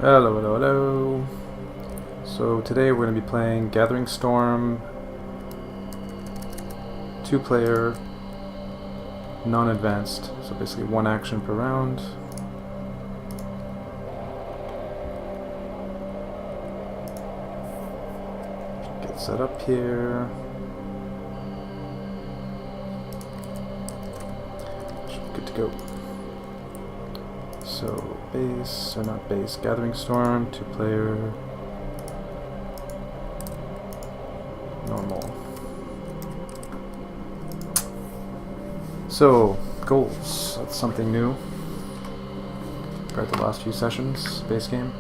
Hello, hello, hello. So today we're going to be playing Gathering Storm, 2-player, non-advanced, so basically 1 action per round. Get set up here. Good to go. So base, or not base, Gathering Storm, 2-player, normal. So, goals, that's something new compared to the last few sessions, base game.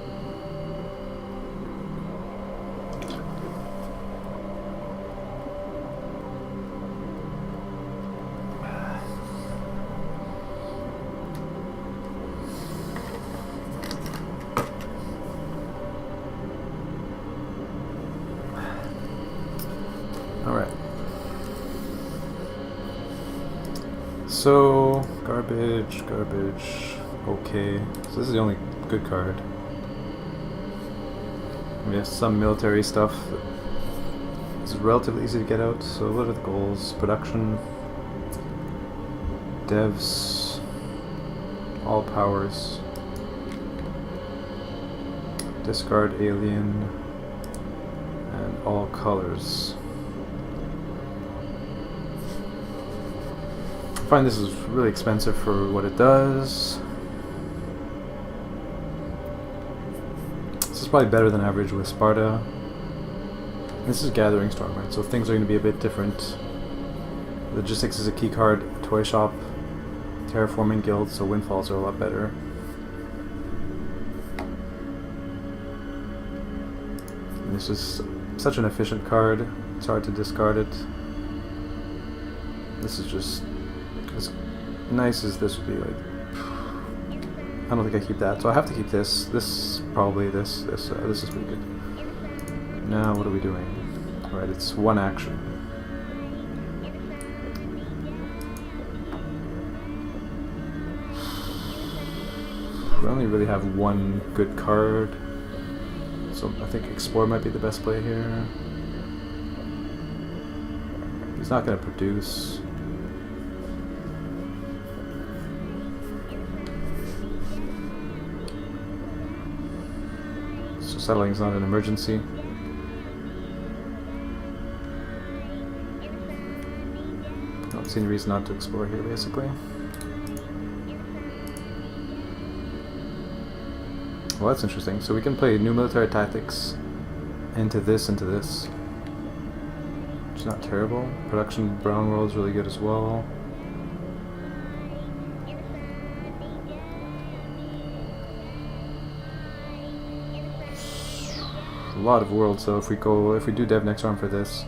Alright. So, garbage, okay. So this is the only good card. We have some military stuff that is relatively easy to get out. So what are the goals? Production, devs, all powers, discard alien, and all colors. I find this is really expensive for what it does. This is probably better than average with Sparta. This is Gathering Storm, right? So things are going to be a bit different. Logistics is a key card, Toy Shop, Terraforming Guild, so windfalls are a lot better. And this is such an efficient card, it's hard to discard it. This is just as nice as this would be. Like, I don't think I keep that, so I have to keep this. This probably this is pretty good. Now what are we doing? All right, it's 1 action. We only really have 1 good card, so I think Explore might be the best play here. He's not going to produce. Settling is not an emergency. Don't see any reason not to explore here, basically. Well, that's interesting. So we can play new military tactics into this, which is not terrible. Production Brown World is really good as well. A lot of worlds, so if we do dev next round for this,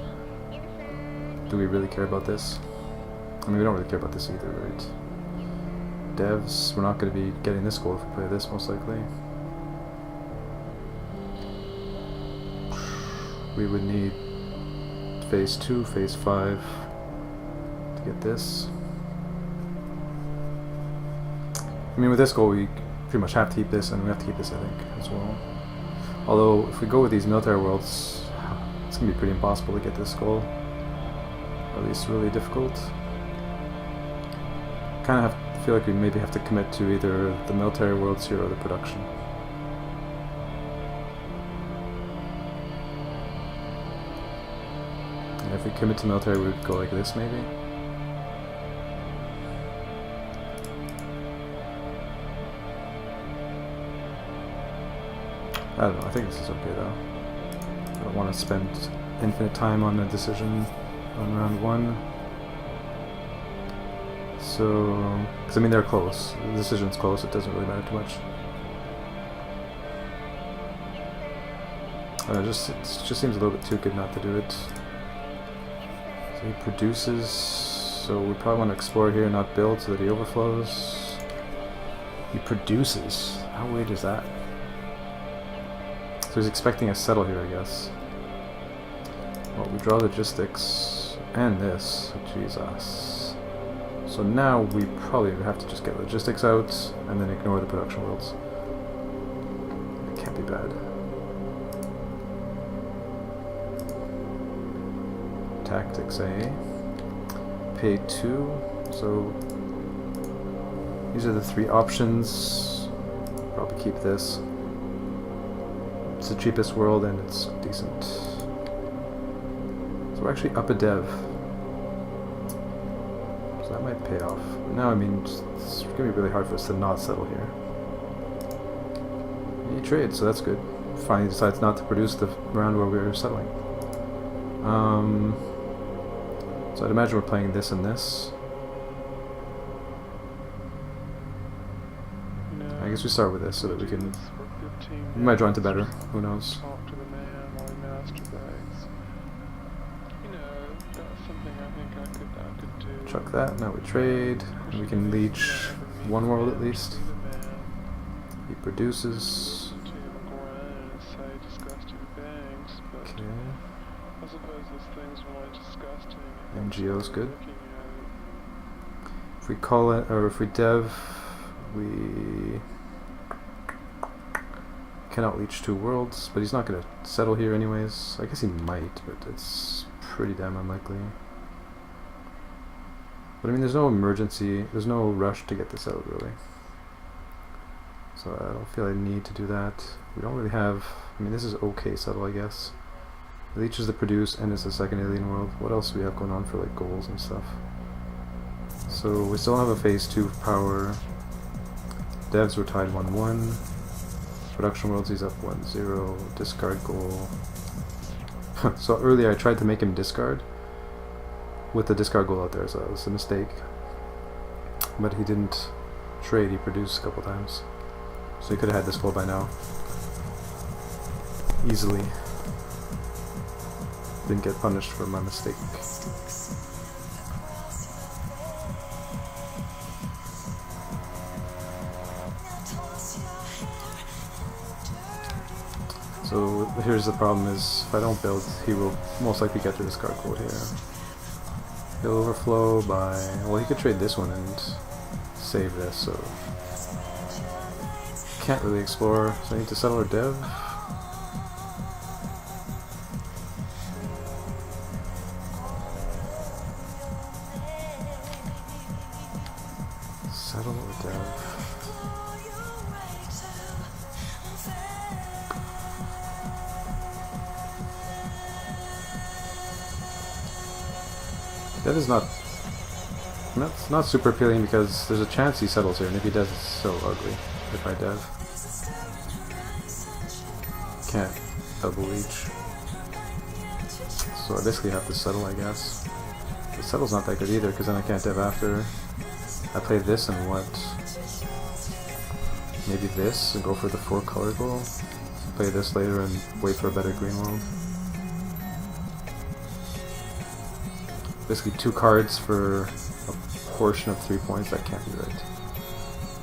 do we really care about this? I mean, we don't really care about this either, right? Devs, we're not going to be getting this goal if we play this, most likely. We would need phase 2, phase 5 to get this. I mean, with this goal, we pretty much have to keep this, and we have to keep this, I think, as well. Although, if we go with these military worlds, it's going to be pretty impossible to get this goal. Or at least really difficult. Kind of feel like we maybe have to commit to either the military worlds here or the production. And if we commit to military, we would go like this, maybe. I don't know, I think this is okay though. I don't want to spend infinite time on a decision on round 1. So, because I mean they're close. The decision's close, it doesn't really matter too much. It just seems a little bit too good not to do it. So he produces, so we probably want to explore here, not build, so that he overflows. He produces. How weird is that? So he's expecting a settle here, I guess. Well, we draw logistics and this. Jesus. So now we probably have to just get logistics out and then ignore the production worlds. can't be bad. Tactics, eh? Pay 2. So these are the 3 options. Probably keep this. It's the cheapest world and it's decent. So we're actually up a dev. So that might pay off. Now, I mean, it's gonna be really hard for us to not settle here. He trades, so that's good. Finally decides not to produce the round where we're settling. So I'd imagine we're playing this and this. I guess we start with this so that we can... We might draw into better, who knows. Talk to the man while he masturbates. You know, that's something I think I could do. Chuck that, now we trade. And we can leech 1 world at least. He produces. Okay. I suppose this thing's really disgusting. NGO's good. If we call it, or if we dev, we cannot leech 2 worlds, but he's not going to settle here anyways. I guess he might, but it's pretty damn unlikely. But I mean, there's no emergency, there's no rush to get this out, really. So I don't feel I need to do that. We don't really have... I mean, this is okay settle, I guess. Leech is the produce, and it's the second alien world. What else do we have going on for, like, goals and stuff? So we still have a phase 2 power. Devs were tied 1-1. Production worlds, he's up 1-0. Discard goal. So earlier I tried to make him discard with the discard goal out there, so that was a mistake. But he didn't trade, he produced a couple times. So he could have had this goal by now. Easily. Didn't get punished for my mistake. So here's the problem is, if I don't build, he will most likely get the discard goal here. He'll overflow by... well, he could trade this one and save this, so... Can't really explore, so I need to settle our dev. Settle or dev. Dev is not super appealing because there's a chance he settles here, and if he does, it's so ugly. If I dev, can't double leech, so I basically have to settle, I guess. The settle's not that good either, because then I can't dev after. I play this and what? Maybe this and go for the 4 color goal. Play this later and wait for a better green world. Basically 2 cards for a portion of 3 points, that can't be right.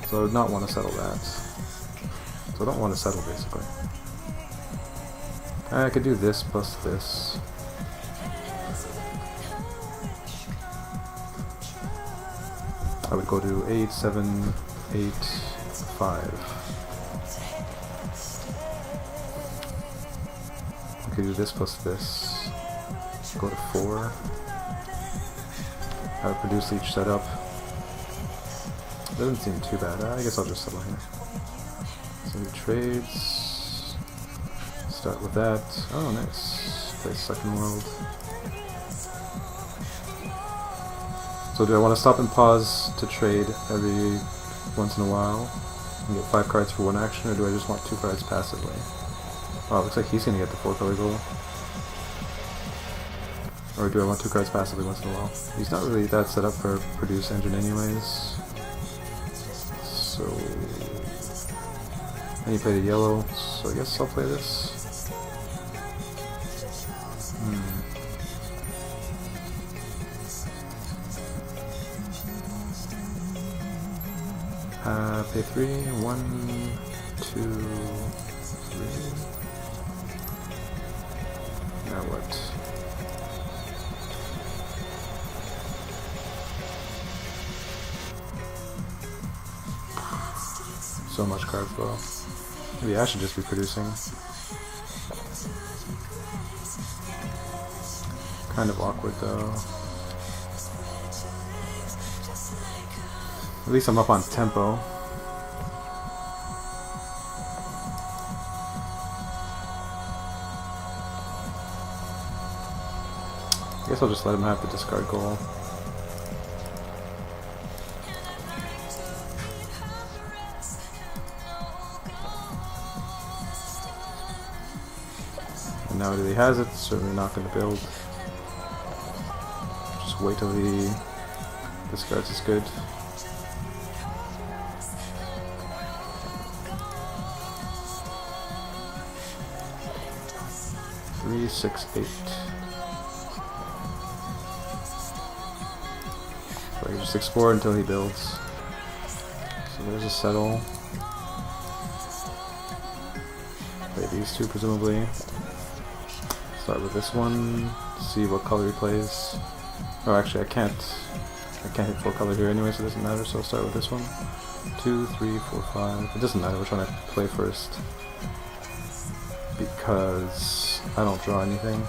So I would not want to settle that. So I don't want to settle, basically. I could do this plus this. I would go to 8, 7, 8, 5. I could do this plus this. Go to 4. I would produce each setup. Doesn't seem too bad. I guess I'll just settle here. So he trades. Start with that. Oh, nice. Play second world. So do I want to stop and pause to trade every once in a while and get 5 cards for 1 action, or do I just want 2 cards passively? Oh, it looks like he's going to get the 4 color goal. Or do I want 2 cards passively once in a while? He's not really that set up for produce engine anyways. So... and he played a yellow, so I guess I'll play this. Pay 3, 1, 2, 3. Now what? So much card flow. Maybe I should just be producing. Kind of awkward though. At least I'm up on tempo. I guess I'll just let him have the discard goal. And now that he has it, certainly not going to build. Just wait till he discards is good. Three, 6, 8. So I just explore until he builds. So there's a settle. Play these two presumably. Start with this one. See what color he plays. Oh, actually, I can't hit 4 color here anyway, so it doesn't matter. So I'll start with this one. 2, 3, 4, 5. It doesn't matter which one I play first because I don't draw anything.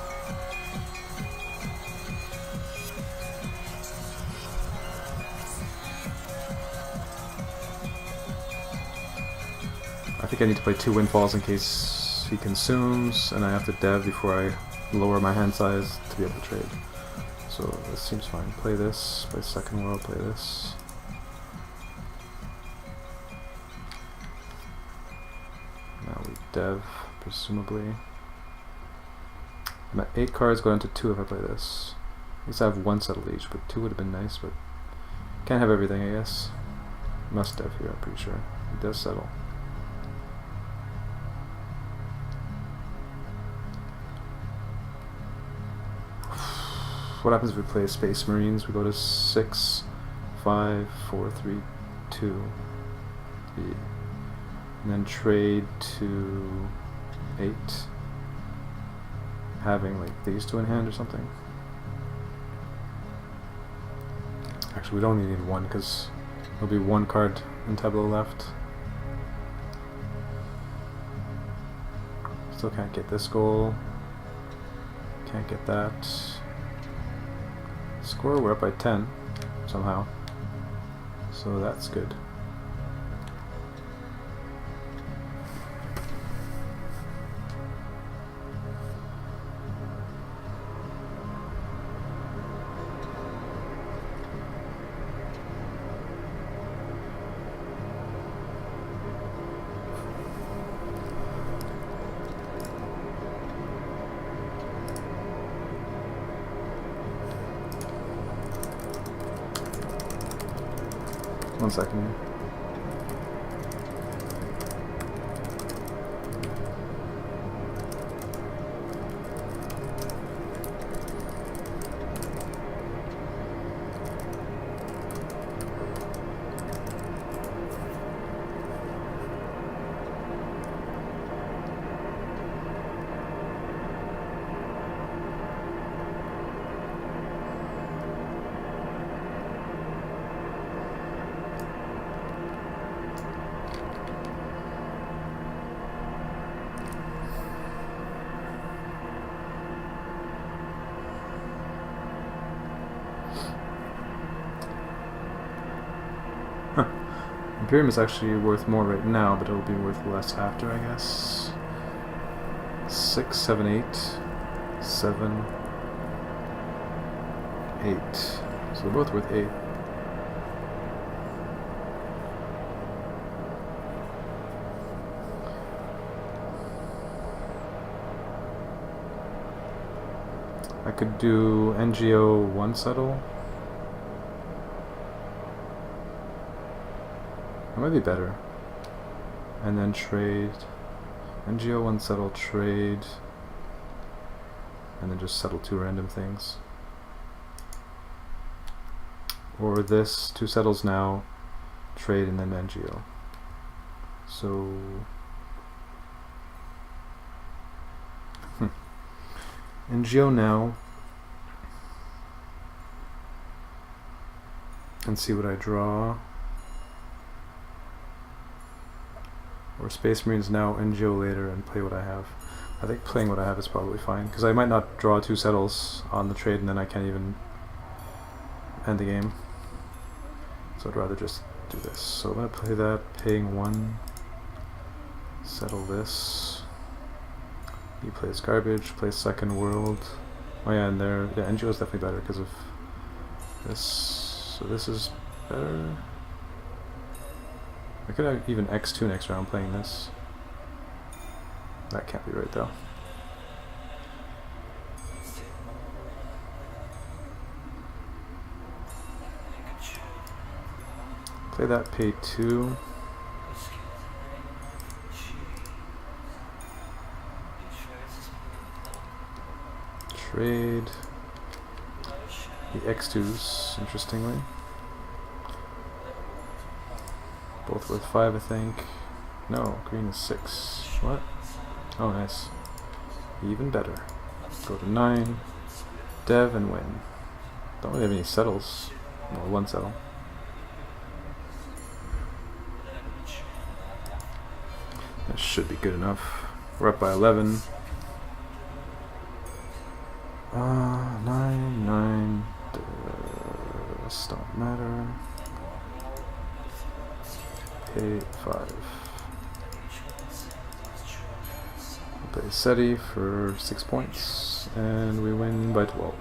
I think I need to play 2 windfalls in case he consumes, and I have to dev before I lower my hand size to be able to trade. So this seems fine. Play this, play second world, play this. Now we dev, presumably. I'm at 8 cards, go down to 2 if I play this. At least I have 1 settle each, but 2 would have been nice, but can't have everything, I guess. Must dev here, I'm pretty sure. He does settle. What happens if we play Space Marines? We go to 6, 5, 4, 3, 2. And then trade to 8. Having like these 2 in hand or something. Actually, we only need 1 because there'll be 1 card in tableau left. Still can't get this goal. Can't get that. Score, we're up by 10 somehow, so that's good. One second here. Imperium is actually worth more right now, but it'll be worth less after, I guess. 6, 7, 8, 7, 8. So they're both worth 8. I could do NGO 1 settle. That might be better. And then trade. NGO 1 settle, trade. And then just settle 2 random things. Or this, 2 settles now, trade, and then NGO. So. NGO now. And see what I draw. Or Space Marines now, NGO later, and play what I have. I think playing what I have is probably fine, because I might not draw 2 settles on the trade and then I can't even end the game. So I'd rather just do this. So I'm going to play that, paying 1, settle this. He plays garbage, plays Second World. Oh yeah, and there, yeah, NGO is definitely better because of this. So this is better. I could have even X2 next round playing this. That can't be right though. Play that, pay 2. Trade the X2s, interestingly. Both worth 5, I think. No, green is 6. What? Oh, nice. Even better. Go to 9. Dev and win. Don't really have any settles. No, 1 settle. That should be good enough. We're up by 11. 9. Does not matter. Pay 5. We'll play SETI for 6 points, and we win by 12.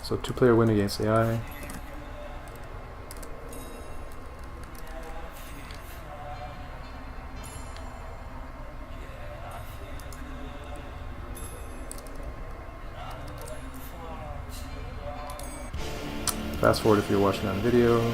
So 2-player win against AI. Fast forward if you're watching on video.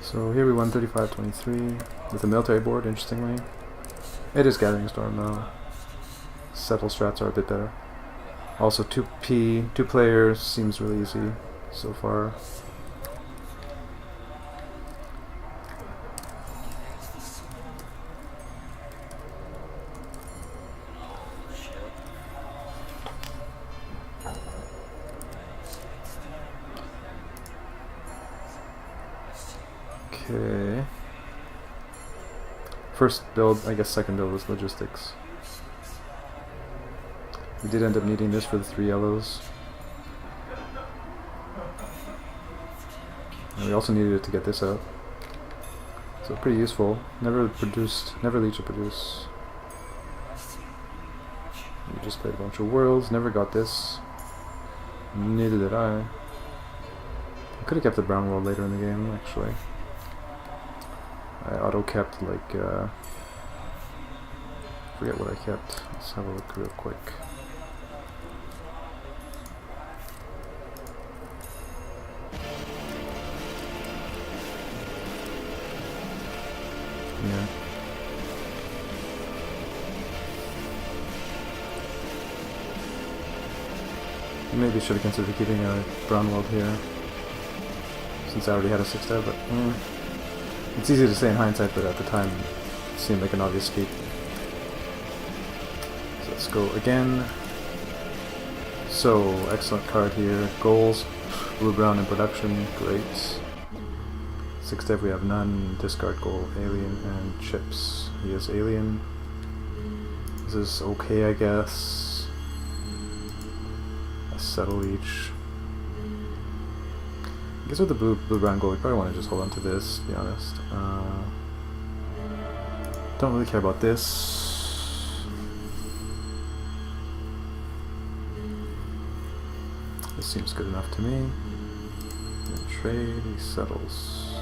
So here we won 35-23 with a military board, interestingly. It is Gathering Storm though. Settle strats are a bit better. Also 2P, 2 players seems really easy so far. Okay. First build, I guess second build was logistics. We did end up needing this for the 3 yellows. And we also needed it to get this out. So pretty useful. Never leech or produce. We just played a bunch of worlds, never got this. Neither did I. I could have kept the brown world later in the game, actually. I auto-kept, like, forget what I kept. Let's have a look real quick. Yeah. Maybe should have considered keeping a brown world here, since I already had a 6-star, but it's easy to say in hindsight, but at the time it seemed like an obvious keep. So let's go again. So, excellent card here. Goals, blue-brown in production, great. 6 dev we have none, discard goal, alien, and chips. He has alien. This is okay, I guess. A settle each. I guess with the blue-brown gold, we probably want to just hold on to this, to be honest. Don't really care about this. This seems good enough to me. And trade, he settles.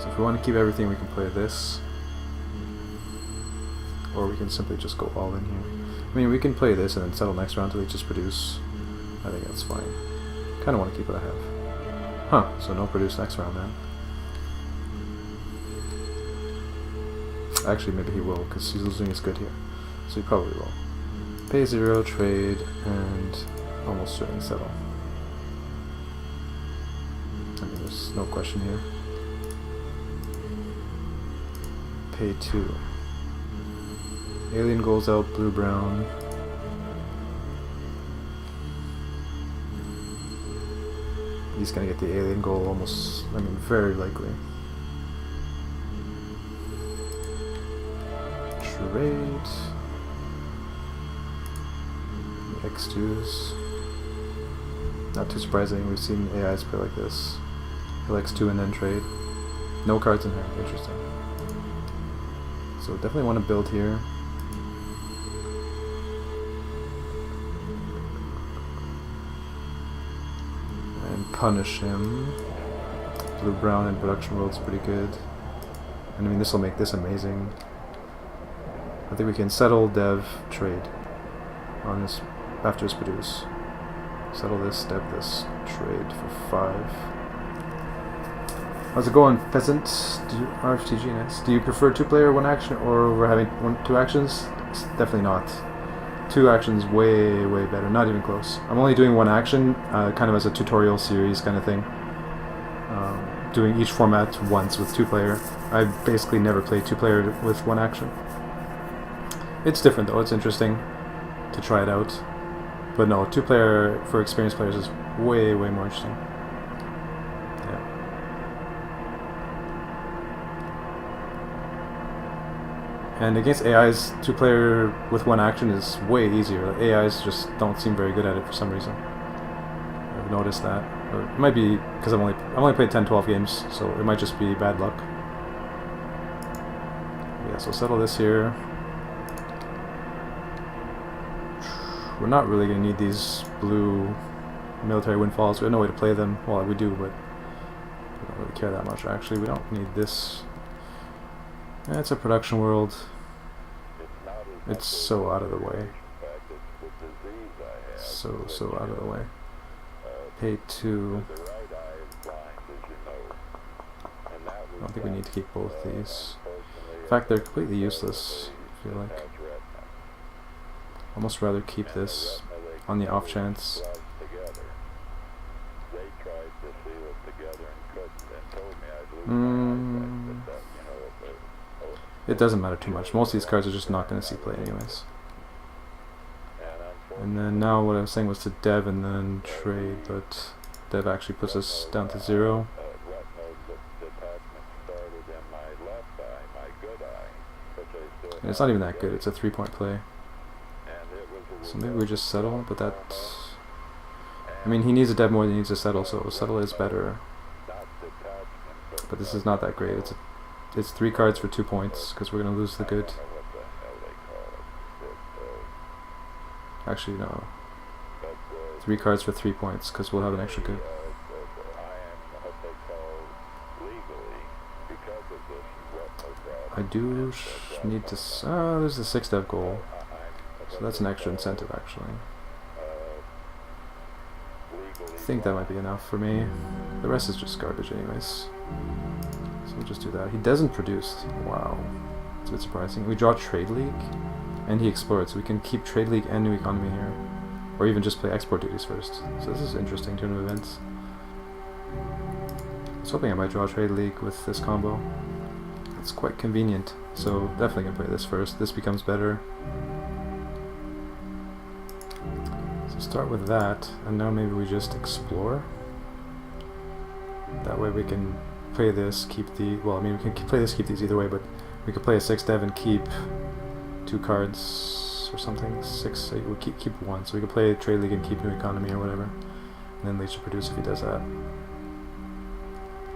So if we want to keep everything, we can play this. Or we can simply just go all in here. I mean, we can play this and then settle next round till we just produce. I think that's fine. Kind of want to keep what I have. Huh, so no produce next round then. Actually, maybe he will, because he's losing his good here. So he probably will. Pay 0, trade, and almost certainly settle. I mean, there's no question here. Pay 2. Alien goes out, blue-brown. He's gonna get the alien goal almost, I mean, very likely. Trade. X2s. Not too surprising, we've seen AIs play like this. He'll X2 and then trade. No cards in hand, interesting. So definitely want to build here. And punish him. Blue-brown in production world's pretty good. And I mean, this will make this amazing. I think we can settle, dev, trade on this after his produce. Settle this, dev this, trade for 5. How's it going, peasant? Do you, RFTGNS? Do you prefer 2-player 1 action or over having 2 actions? It's definitely not. 2 actions way, way better. Not even close. I'm only doing 1 action, kind of as a tutorial series kind of thing. Doing each format once with 2-player. I basically never play 2-player with 1 action. It's different though, it's interesting to try it out. But no, 2-player for experienced players is way, way more interesting. Yeah. And against AIs, 2-player with 1 action is way easier. Like, AIs just don't seem very good at it for some reason. I've noticed that. Or it might be because I've only played 10-12 games, so it might just be bad luck. Yeah, so settle this here. We're not really going to need these blue military windfalls. We have no way to play them. Well, we do, but we don't really care that much, actually. We don't need this. Yeah, it's a production world. It's so out of the way. So out of the way. Pay 2. I don't think we need to keep both these. In fact, they're completely useless, I feel like. Almost rather keep this on the off chance. It doesn't matter too much. Most of these cards are just not going to see play anyways. And then now what I was saying was to dev and then trade, but dev actually puts us down to 0. And it's not even that good. It's a 3-point play. So maybe we just settle, but that... I mean, he needs a dev more than he needs a settle, so settle is better. But this is not that great. It's 3 cards for 2 points, because we're going to lose the good. Actually, no. 3 cards for 3 points, because we'll have an extra good. I do need to... there's the 6 dev goal. So that's an extra incentive, actually. I think that might be enough for me. The rest is just garbage anyways. So we'll just do that. He doesn't produce. Wow. It's a bit surprising. We draw Trade League, and he explodes. So we can keep Trade League and New Economy here. Or even just play export duties first. So this is interesting turn of events. I was hoping I might draw Trade League with this combo. It's quite convenient. So definitely gonna play this first. This becomes better. Start with that, and now maybe we just explore. That way we can play this, keep the... Well, I mean, we can play this, keep these either way, but we could play a 6 dev and keep 2 cards or something. 6, we'll keep 1. So we could play Trade League and keep New Economy or whatever. And then Leech to produce if he does that.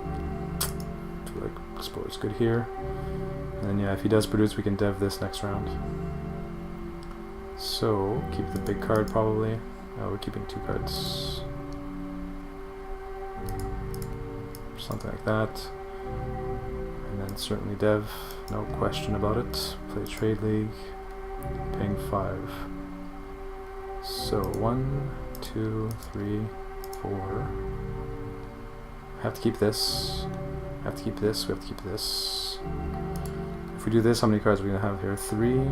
I feel like explore is good here. And then, yeah, if he does produce, we can dev this next round. So, keep the big card probably. We're keeping 2 cards. Something like that. And then certainly dev, no question about it. Play trade league, paying 5. So 1, 2, 3, 4. Have to keep this. Have to keep this. We have to keep this. If we do this, how many cards are we gonna have here? 3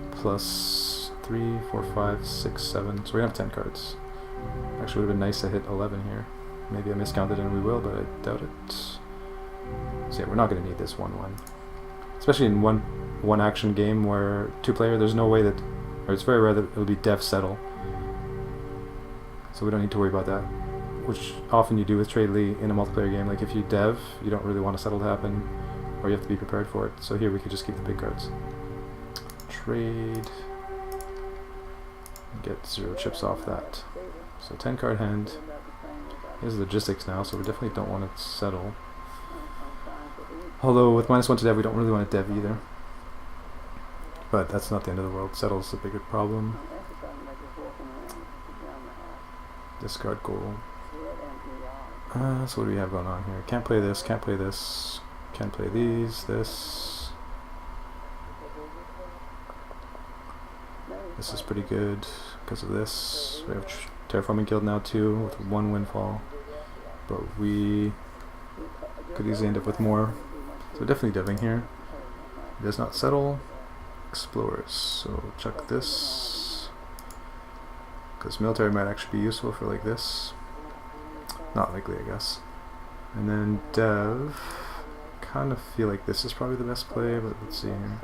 plus 3, 4, 5, 6, 7. So we're gonna have 10 cards. Actually, would have been nice to hit 11 here. Maybe I miscounted and we will, but I doubt it. So yeah, we're not gonna need this 1/1, especially in one action game where 2-player. There's no way that, or it's very rare that it'll be dev settle. So we don't need to worry about that, which often you do with Trade Lee in a multiplayer game. Like if you dev, you don't really want a settle to happen, or you have to be prepared for it. So here we could just keep the big cards. Trade. Get 0 chips off that. So 10 card hand. Here's logistics now, so we definitely don't want to settle. Although with -1 to dev, we don't really want to dev either. But that's not the end of the world. Settle's the bigger problem. Discard goal. So what do we have going on here? Can't play this, can't play this, can't play these, this. This is pretty good because of this. We have Terraforming Guild now too, with 1 windfall. But we could easily end up with more. So definitely deving here. It does not settle. Explorers. So chuck this. Because military might actually be useful for like this. Not likely, I guess. And then dev. Kind of feel like this is probably the best play, but let's see here.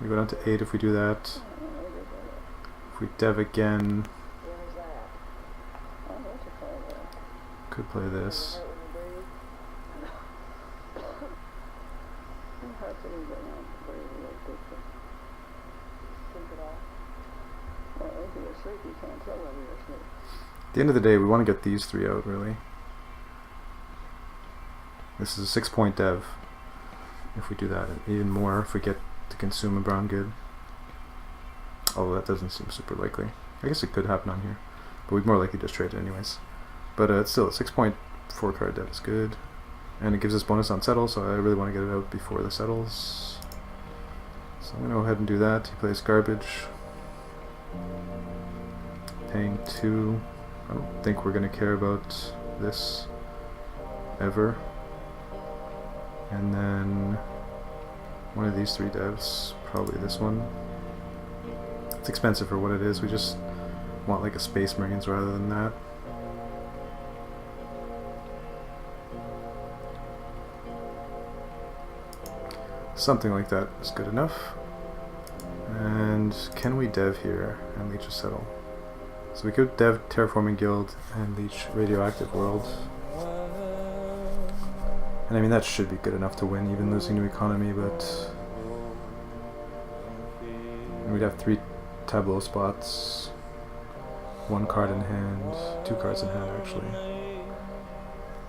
We go down to 8 if we do that. If we dev again, could play this. At the end of the day, we want to get these 3 out, really. This is a 6-point dev if we do that, and even more if we get to consume a brown good. Although that doesn't seem super likely. I guess it could happen on here, but we'd more likely just trade it anyways. But it's still a 6-point 4-card dev is good, and it gives us bonus on settle, so I really want to get it out before the settles. So I'm going to go ahead and do that. He plays garbage. Paying 2. I don't think we're going to care about this ever. And then one of these 3 devs, probably this one. It's expensive for what it is. We just want like a Space Marines rather than that. Something like that is good enough. And can we dev here and leech a settle? So we could dev Terraforming Guild and leech Radioactive World. And I mean that should be good enough to win, even losing to economy, but and we'd have 3 tableau spots, 1 card in hand, 2 cards in hand actually.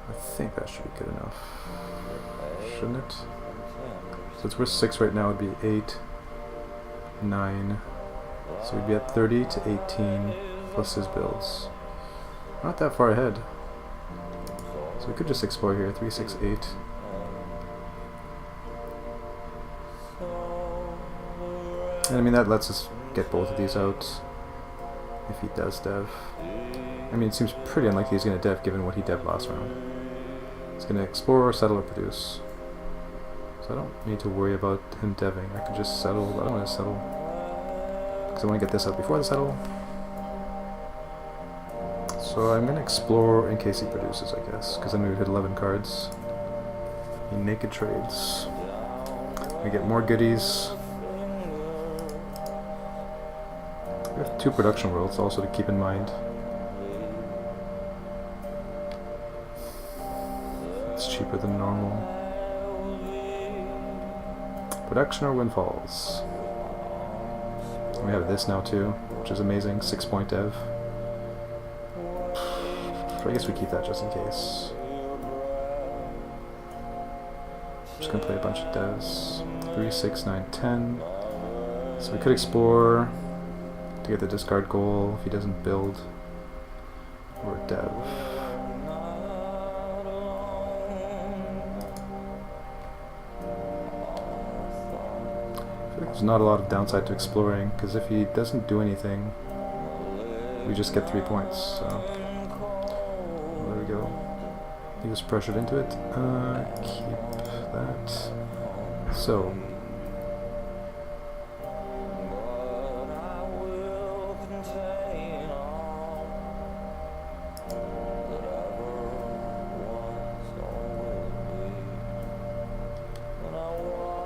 I think that should be good enough, shouldn't it? So it's worth 6 right now, would be 8, 9, so we'd be at 30 to 18 plus his builds. Not that far ahead. So we could just explore here, 3, 6, 8. And I mean that lets us get both of these out if he does dev. I mean it seems pretty unlikely he's going to dev given what he dev last round. He's going to explore, settle, or produce. So I don't need to worry about him deving. I could just settle, but I don't want to settle because I want to get this out before the settle. So I'm going to explore in case he produces, I guess, because then we would hit 11 cards. He naked trades. We get more goodies. We have 2 production worlds also to keep in mind. It's cheaper than normal. Production or windfalls. We have this now too, which is amazing. 6-point dev. I guess we keep that just in case. Just gonna play a bunch of devs. 3, 6, 9, 10. So we could explore to get the discard goal if he doesn't build. Or dev. There's not a lot of downside to exploring, because if he doesn't do anything, we just get 3 points, so there we go. He was pressured into it. Keep that. So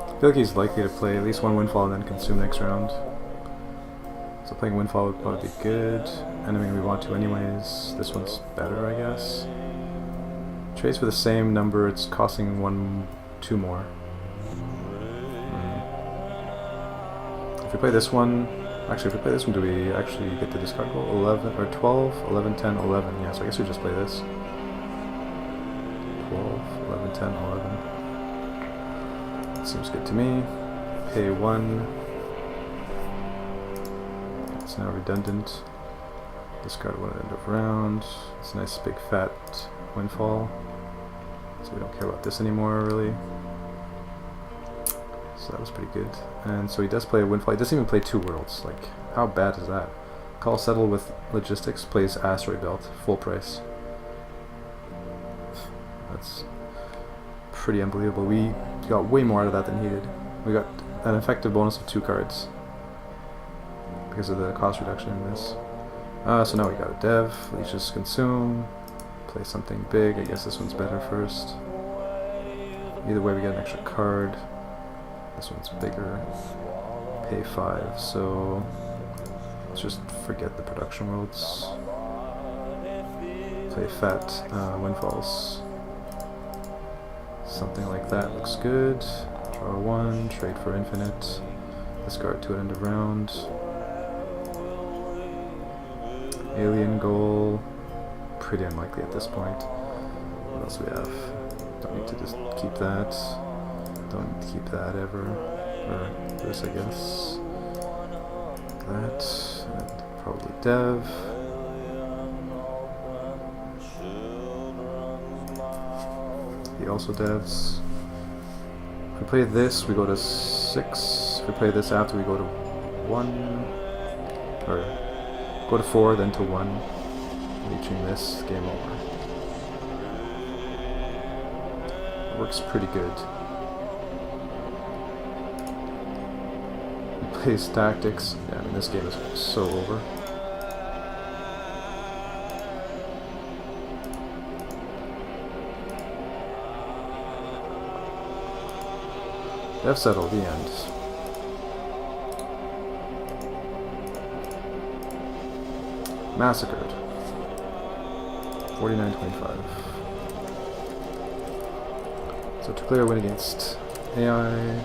I feel like he's likely to play at least one Windfall and then consume next round. So playing Windfall would probably be good. And I mean, we want to anyways. This one's better, I guess. Trades for the same number, it's costing 2 more. If we play this one, actually if we play this one, do we actually get the discard goal? 11, or 12, 11, 10, 11. Yeah, so I guess we just play this. 12, 11, 10, 11. Seems good to me. Pay 1. It's now redundant. Discard 1 at the end of round. It's a nice big fat Windfall. So we don't care about this anymore, really. So that was pretty good. And so he does play a Windfall. He doesn't even play 2 worlds. Like, how bad is that? Call Settle with Logistics, plays Asteroid Belt, full price. That's pretty unbelievable. We got way more out of that than he did. We got an effective bonus of 2 cards because of the cost reduction in this. So now we got a Dev, Leeches Consume, play something big. I guess this one's better first. Either way we get an extra card. This one's bigger. Pay 5, so let's just forget the production worlds. Play fat Windfalls. Something like that looks good. Draw 1, trade for infinite. Discard 2 at end of round. Alien goal. Pretty unlikely at this point. What else we have? Don't need to just keep that. Don't need to keep that ever. Or this, I guess. That. And probably Dev. He also devs. If we play this, we go to 6. If we play this after, we go to 1. Or go to 4, then to 1. Reaching this, game over. It works pretty good. He plays Tactics. Yeah, I mean, this game is so over. Dev Settle, the end. Massacred. 49-25. So to clear a win against AI.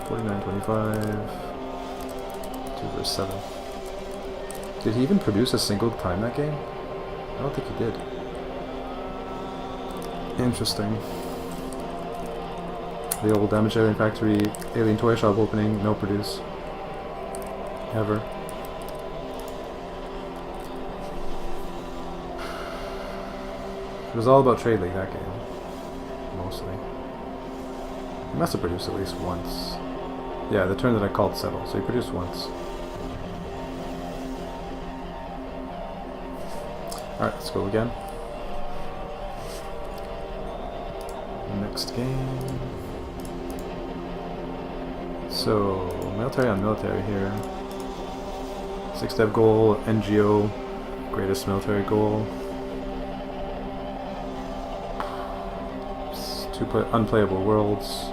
49-25. 2 versus 7. Did he even produce a single time that game? I don't think he did. Interesting. The old Damage Alien Factory Alien Toy Shop opening, no produce. Ever. It was all about Trade League, that game. Mostly. He must have produced at least once. Yeah, the turn that I called Settle, so he produced once. Alright, let's go again. Next game. So, military on military here. 6 dev goal, NGO, greatest military goal. 2 unplayable worlds.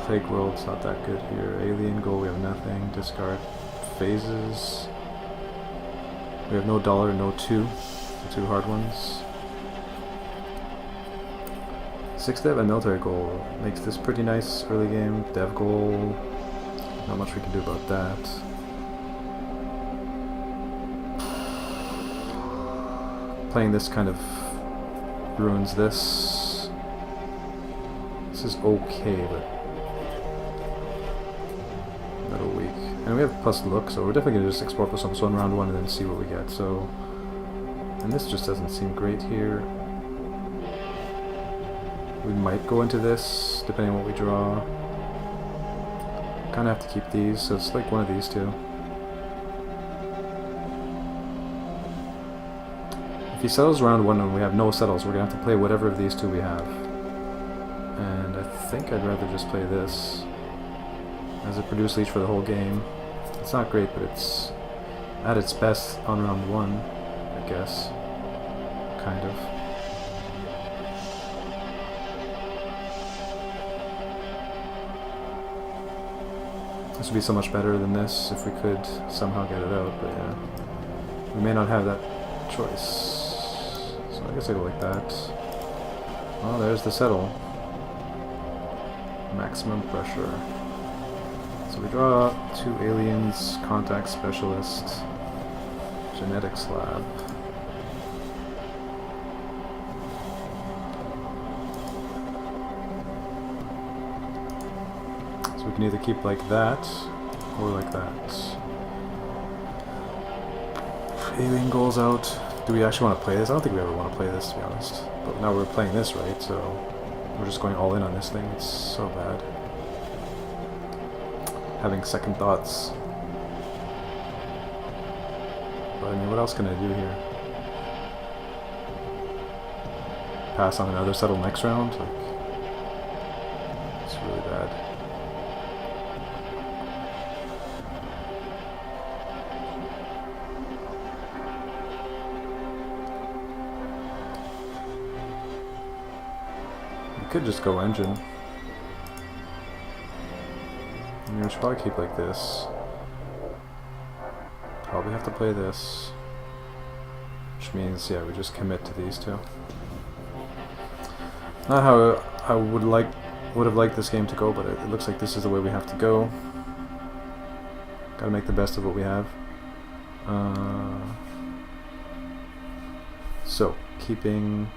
Plague worlds, not that good here. Alien goal, we have nothing. Discard phases. We have no dollar, no 2. The 2 hard ones. 6 dev and military goal makes this pretty nice early game. Dev goal, not much we can do about that. Playing this kind of ruins this. This is okay, but a little weak. And we have plus look, so we're definitely gonna just explore for some Sun round 1 and then see what we get. So, and this just doesn't seem great here. We might go into this, depending on what we draw. Kind of have to keep these, so it's like one of these two. If he settles round 1 and we have no settles, we're going to have to play whatever of these two we have. And I think I'd rather just play this as a produce leech for the whole game. It's not great, but it's at its best on round 1, I guess. Kind of. This would be so much better than this if we could somehow get it out, but yeah. We may not have that choice. So I guess I go like that. Oh, there's the settle. Maximum pressure. So we draw 2 aliens, contact specialist, genetics lab. So we can either keep like that, or like that. Alien goals out. Do we actually want to play this? I don't think we ever want to play this, to be honest. But now we're playing this, right? So we're just going all in on this thing. It's so bad. Having second thoughts. But I mean, what else can I do here? Pass on another settle next round? Like, it's really bad. Could just go engine. I mean, we should probably keep like this. Probably have to play this. Which means, yeah, we just commit to these two. Not how I would have liked this game to go, but it looks like this is the way we have to go. Gotta make the best of what we have. So, keeping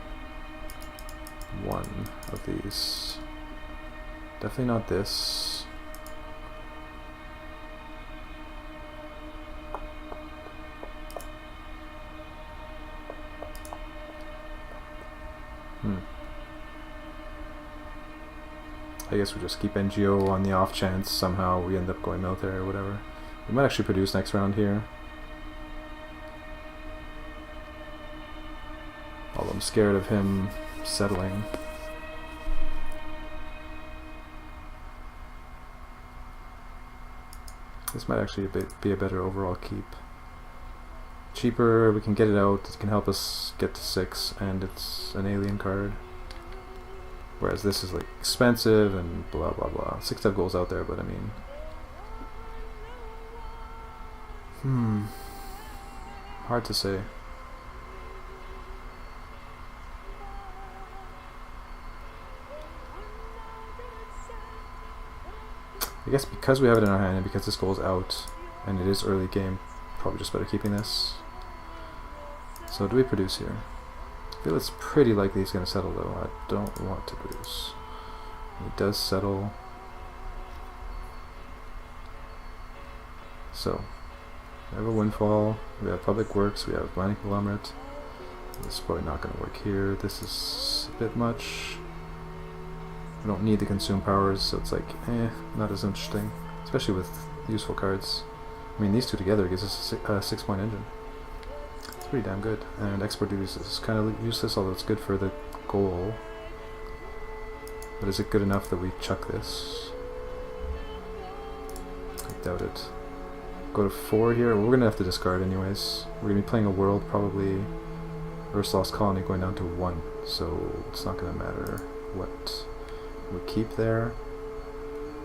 1 of these. Definitely not this. I guess we just keep NGO on the off chance somehow we end up going military or whatever. We might actually produce next round here. Although I'm scared of him settling. This might actually be a better overall keep. Cheaper, we can get it out, it can help us get to 6, and it's an alien card. Whereas this is like expensive and blah blah blah. 6 dev goals out there, but I mean... hard to say. I guess because we have it in our hand and because this goal's out and it is early game, probably just better keeping this. So do we produce here? I feel it's pretty likely he's going to settle though. I don't want to produce. He does settle. So, we have a windfall, we have public works, we have mining conglomerate. This is probably not going to work here. This is a bit much. I don't need to consume powers, so it's like, not as interesting. Especially with useful cards. I mean, these two together gives us a 6-point engine. It's pretty damn good. And export duties is kind of useless, although it's good for the goal. But is it good enough that we chuck this? I doubt it. Go to 4 here. We're going to have to discard anyways. We're going to be playing a world, probably Earth's Lost Colony going down to 1. So it's not going to matter what we keep there.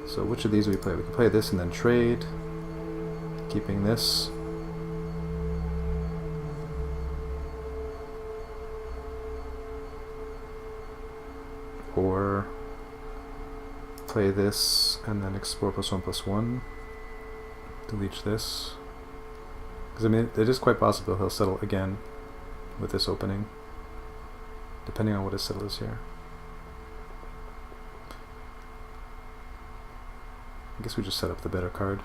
So which of these do we play? We can play this and then trade. Keeping this. Or play this and then explore +1/+1. Delete this. Because I mean, it is quite possible he'll settle again with this opening, depending on what his settle is here. I guess we just set up the better card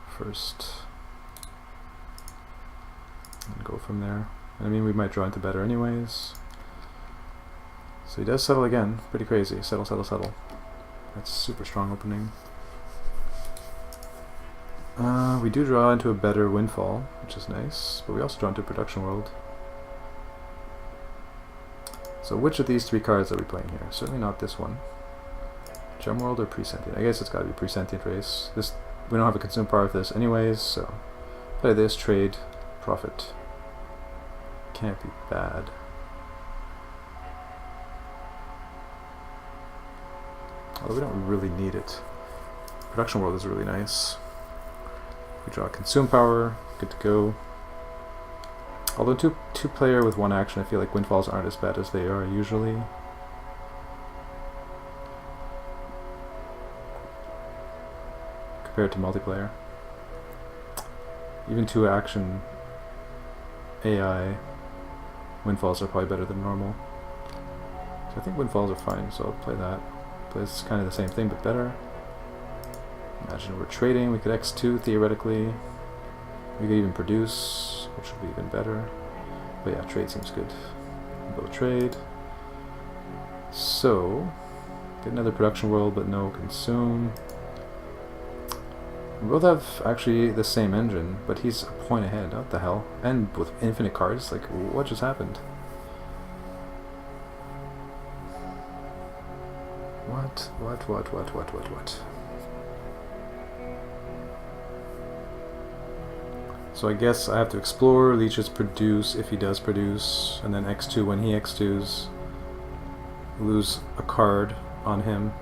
first and go from there. I mean, we might draw into better anyways. So he does settle again. Pretty crazy. Settle, settle, settle. That's a super strong opening. We do draw into a better windfall, which is nice, but we also draw into production world. So which of these 3 cards are we playing here? Certainly not this one. Gem world or presentient? I guess it's got to be presentient race. This, we don't have a consume power for this anyways, so play this, trade, profit. Can't be bad. Although we don't really need it. Production world is really nice. We draw consume power, good to go. Although two player with 1 action, I feel like windfalls aren't as bad as they are usually. Compared to multiplayer. Even 2 action AI windfalls are probably better than normal. So I think windfalls are fine, so I'll play that. But it's kind of the same thing, but better. Imagine we're trading, we could X2 theoretically. We could even produce, which would be even better. But yeah, trade seems good. We'll go trade. So, get another production world, but no consume. We both have actually the same engine, but he's a point ahead. What the hell? And with infinite cards? Like, what just happened? What? So I guess I have to explore, leeches produce if he does produce, and then X2 when he X2s. Lose a card on him.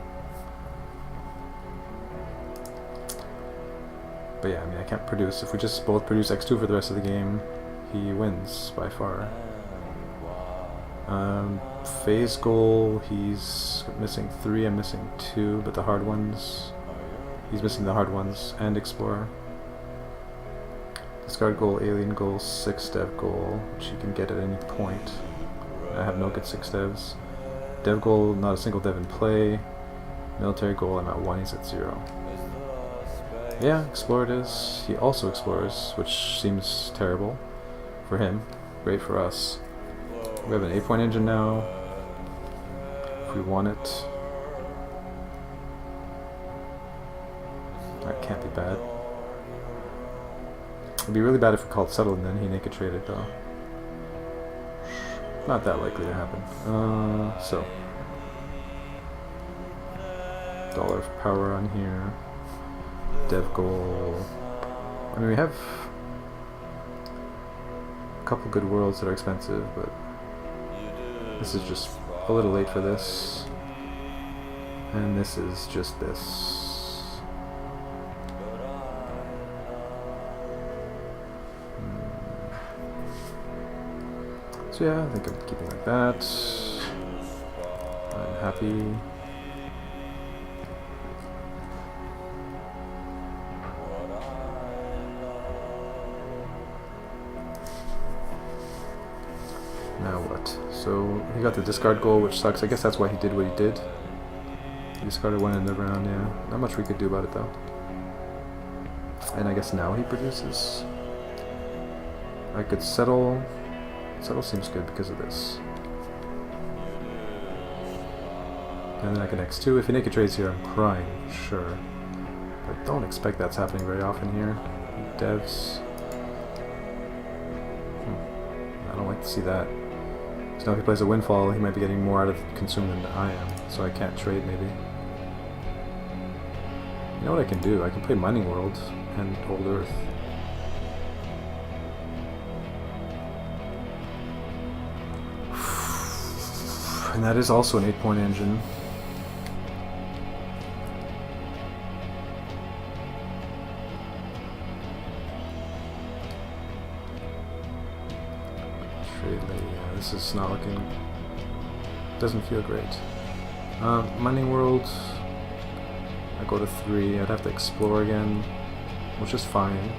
But yeah, I mean, I can't produce. If we just both produce X2 for the rest of the game, he wins by far. Phase goal, he's missing 3, I'm missing 2, but the hard ones, he's missing the hard ones, and Explorer. Discard goal, alien goal, 6 dev goal, which you can get at any point. I have no good 6 devs. Dev goal, not a single dev in play. Military goal, I'm at 1, he's at 0. Yeah, Explorer it is. He also explores, which seems terrible for him. Great for us. We have an 8-point engine now, if we want it. That can't be bad. It'd be really bad if we called settle and then he naked traded though. Not that likely to happen. So. Dollar of power on here. Dev goal. I mean, we have a couple good worlds that are expensive, but this is just a little late for this. And this is just this. So yeah, I think I'm keeping like that. I'm happy. Now what? So he got the discard goal, which sucks. I guess that's why he did what he did. He discarded 1 in the round, yeah. Not much we could do about it though. And I guess now he produces. I could settle. Settle seems good because of this. And then I can X2. If he naked trades here, I'm crying, sure. But don't expect that's happening very often here. Devs. I don't like to see that. So now if he plays a windfall, he might be getting more out of consume than I am. So I can't trade, maybe. You know what I can do? I can play Mining World and Old Earth. And that is also an 8-point engine. Yeah, this is not looking... doesn't feel great. Mining World, I go to 3, I'd have to explore again, which is fine.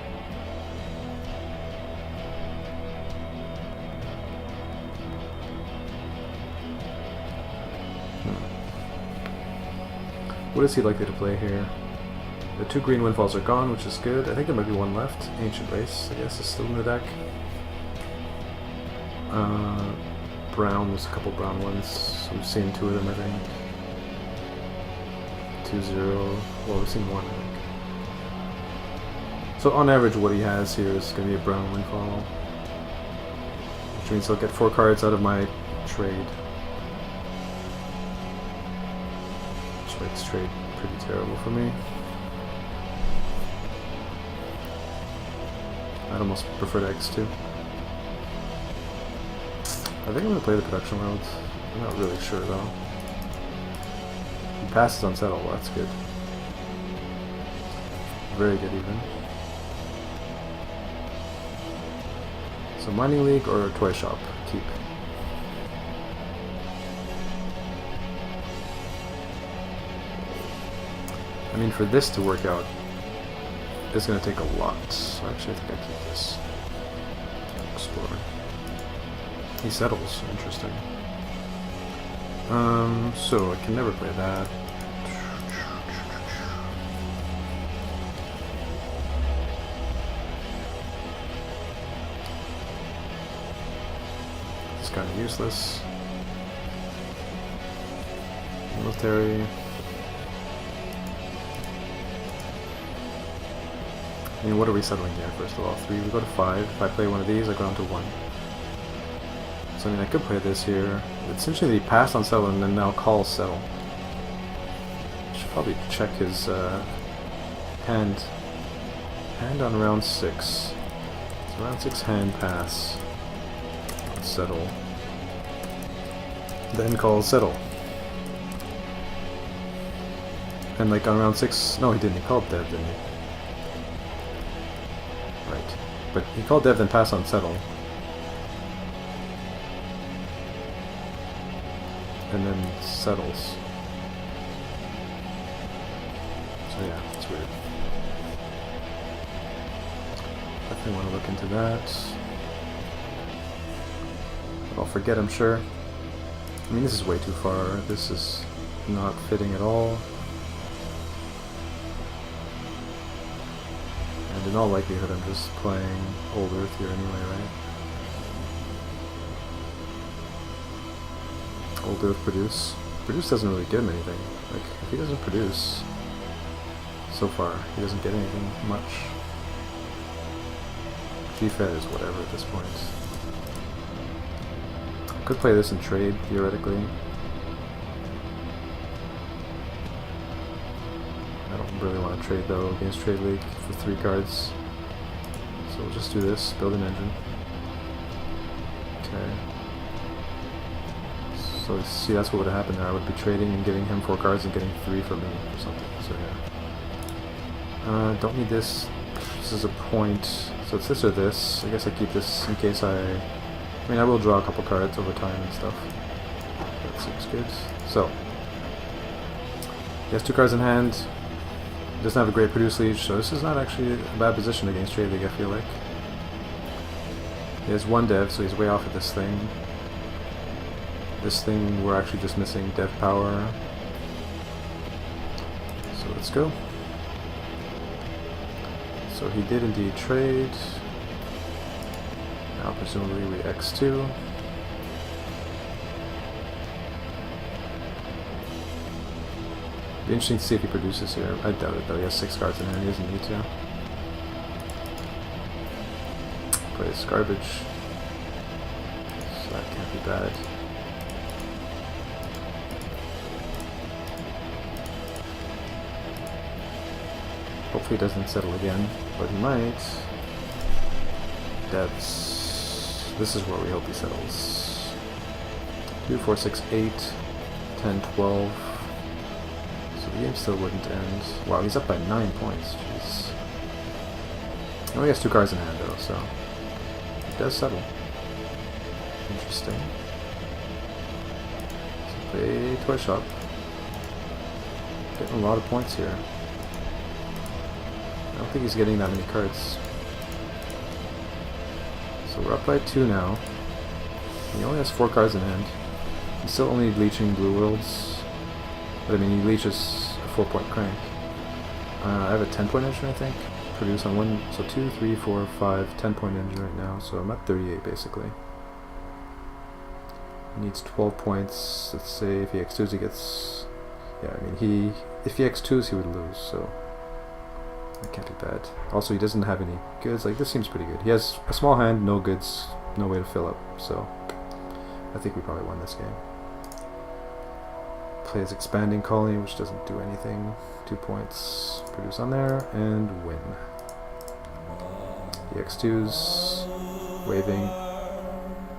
What is he likely to play here? The 2 green windfalls are gone, which is good. I think there might be 1 left. Ancient Race, I guess, is still in the deck. Brown, there's a couple brown ones. We've seen 2 of them, I think. 2-0. Well, we've seen 1, I think. So on average what he has here is going to be a brown windfall. Which means he'll get 4 cards out of my trade. Which makes trade pretty terrible for me. I'd almost prefer to X2. I think I'm going to play the production world. I'm not really sure though. He passes on settle, well, that's good. Very good even. So mining league or toy shop? Keep. I mean, for this to work out, it's going to take a lot. So actually I think I keep this. Explore. He settles. Interesting. So I can never play that. It's kind of useless. Military. I mean, what are we settling here, first of all? 3, we go to 5. If I play one of these, I go down to 1. So, I mean, I could play this here. Essentially, he passed on settle and then now calls settle. Should probably check his hand. Hand on round 6. So, round 6 hand pass. Settle. Then calls settle. And, like, on round 6... No, he didn't. He called dev, didn't he? Right. But he called dev, then pass on settle. And then settles. So yeah, it's weird. Definitely want to look into that. But I'll forget, I'm sure. I mean, this is way too far. This is not fitting at all. And in all likelihood, I'm just playing Old Earth here anyway, right? Old Earth produce. Produce doesn't really give him anything. Like, if he doesn't produce, so far, he doesn't get anything much. G-Fed is whatever at this point. I could play this in trade, theoretically. I don't really want to trade, though, against Trade League for 3 cards. So we'll just do this, build an engine. Okay. So see, that's what would have happened there. I would be trading and giving him 4 cards and getting 3 for me or something. So yeah. Don't need this. This is a point. So it's this or this. I guess I keep this in case I mean, I will draw a couple cards over time and stuff. That seems good. So he has 2 cards in hand. He doesn't have a great produce leech, so this is not actually a bad position against Trade League, I feel like. He has 1 dev, so he's way off at this thing. This thing, we're actually just missing dev power. So let's go. So he did indeed trade. Now presumably we X2. Be interesting to see if he produces here. I doubt it though, he has 6 cards in hand, he doesn't need to. Play this garbage. So that can't be bad. Hopefully he doesn't settle again, but he might. Devs. This is where we hope he settles. 2, 4, 6, 8, 10, 12. So the game still wouldn't end. Wow, he's up by 9 points. Jeez. He only has 2 cards in hand though, so he does settle. Interesting. So play toy shop. Getting a lot of points here. I don't think he's getting that many cards. So we're up by 2 now. He only has 4 cards in hand. He's still only leeching blue worlds. But I mean, he leeches a 4-point crank. I have a 10-point engine, I think. Produce on 1, so 2, 3, 4, 5, 10-point engine right now. So I'm at 38 basically. He needs 12 points. Let's say if he X2s, he gets. Yeah, I mean, if he X2s, he would lose, so. That can't be bad. Also, he doesn't have any goods. Like, this seems pretty good. He has a small hand, no goods, no way to fill up. So, I think we probably won this game. Play his expanding colony, which doesn't do anything. 2 points. Produce on there, and win. The X2's waving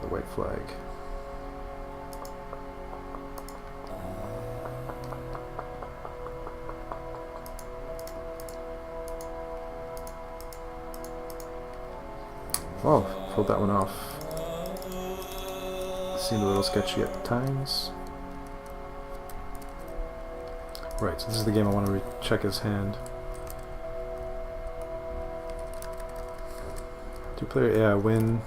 the white flag. Oh, pulled that one off. Seemed a little sketchy at times. Right, so this is the game I want to check his hand. 2-player, yeah, win.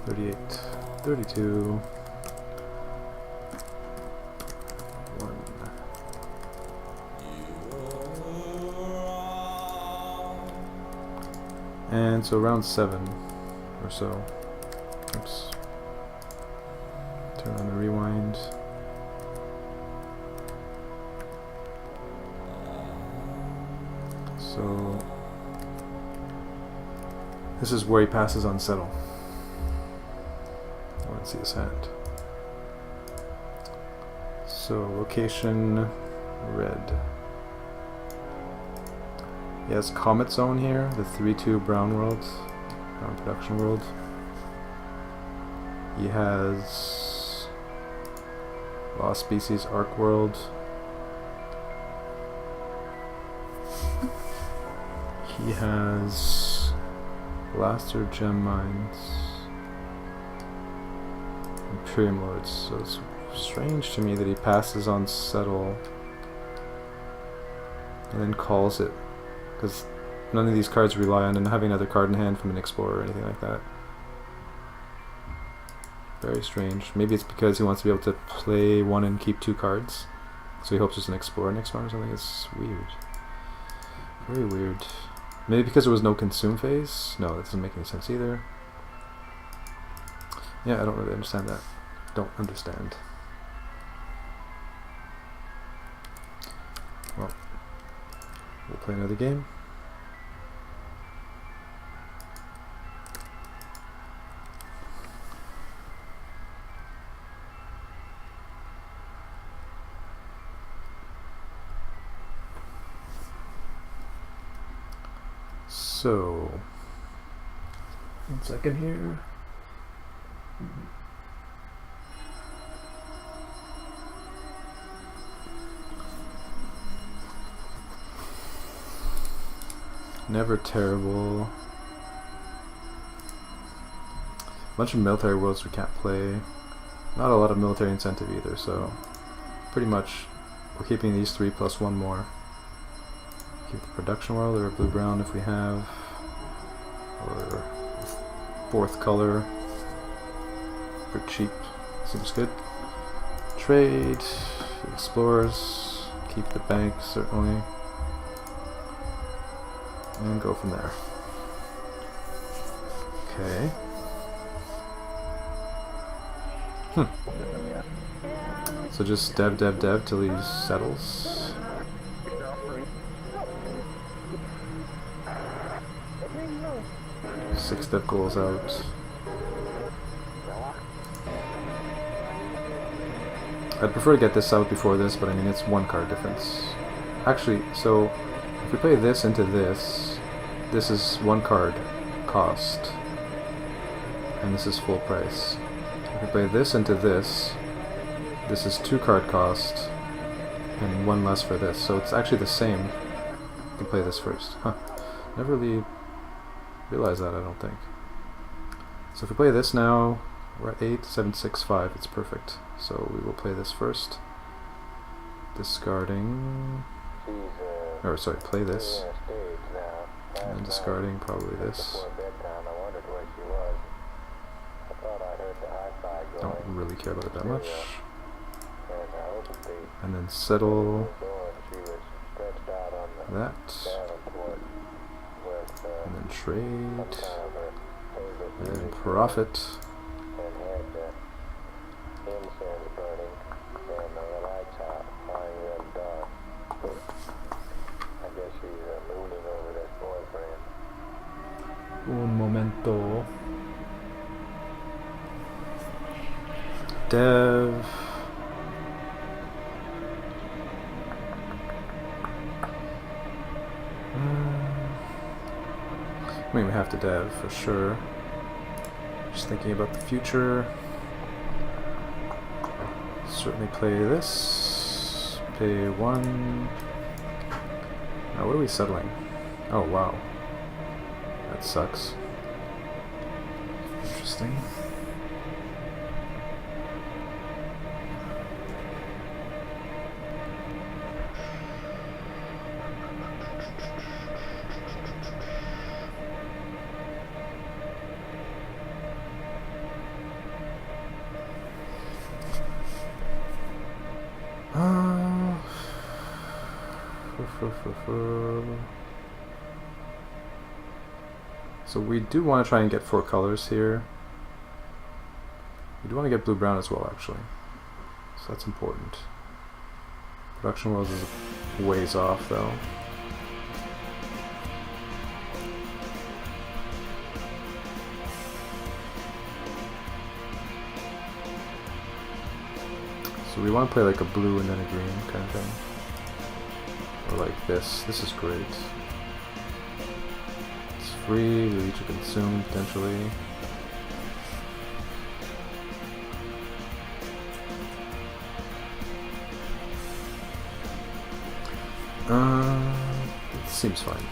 $38, $32. And so round 7 or so. Oops. Turn on the rewind. So this is where he passes on settle. I want to see his hand. So location red. He has Comet Zone here, the 3-2 brown world, brown production world. He has Lost Species Ark World. He has Blaster Gem Mines, Imperium Lords. So it's strange to me that he passes on Settle and then calls it, because none of these cards rely on having another card in hand from an Explorer or anything like that. Very strange. Maybe it's because he wants to be able to play one and keep 2 cards, so he hopes there's an Explorer next round or something. It's weird. Very weird. Maybe because there was no consume phase? No, that doesn't make any sense either. Yeah, I don't really understand that. Don't understand. Well, we'll play another game. So, 1 second here. Never terrible. Bunch of military worlds we can't play. Not a lot of military incentive either, so pretty much we're keeping these 3 plus 1 more. Keep the production world or blue-brown if we have, or 4th color for cheap. Seems good. Trade, explorers, keep the bank certainly, and go from there. Okay. So just dev till he settles. 6 dev goals out. I'd prefer to get this out before this, but I mean it's 1 card difference. Actually, so if we play this into this, this is 1 card cost, and this is full price. If we play this into this, this is 2 card cost, and 1 less for this. So it's actually the same. You can play this first. Huh. Never really realized that, I don't think. So if we play this now, we're at 8, 7, 6, 5. It's perfect. So we will play this first. Discarding... Or sorry, play this. And then discarding probably this. Don't really care about it that much. And then settle that. And then trade. And profit. Un momento. Dev. I mean, we have to dev for sure. Just thinking about the future. Certainly play this. Pay 1. Now, what are we settling? Oh, wow. That sucks. Interesting. So we do want to try and get 4 colors here. We do want to get blue-brown as well, actually. So that's important. Production worlds is ways off, though. So we want to play like a blue and then a green kind of thing. Or like this. This is great. It's free, we each consume potentially. It seems fine.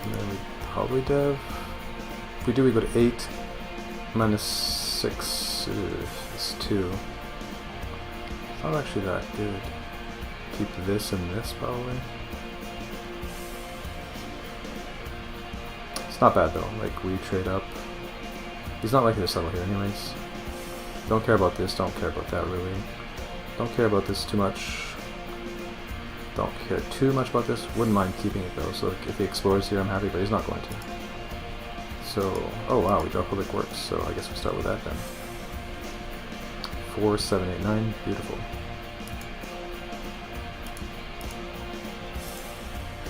And then we probably dev. If we do, we go to 8 minus 6 is 2. It's not actually that good. Keep this and this probably. It's not bad though. Like we trade up. He's not likely to settle here anyways. Don't care about this. Don't care about that really. Don't care about this too much. Don't care too much about this. Wouldn't mind keeping it though. So like, if he explores here, I'm happy, but he's not going to. So, oh wow, we draw public works. So I guess we start with that then. 4, 7, 8, 9. Beautiful.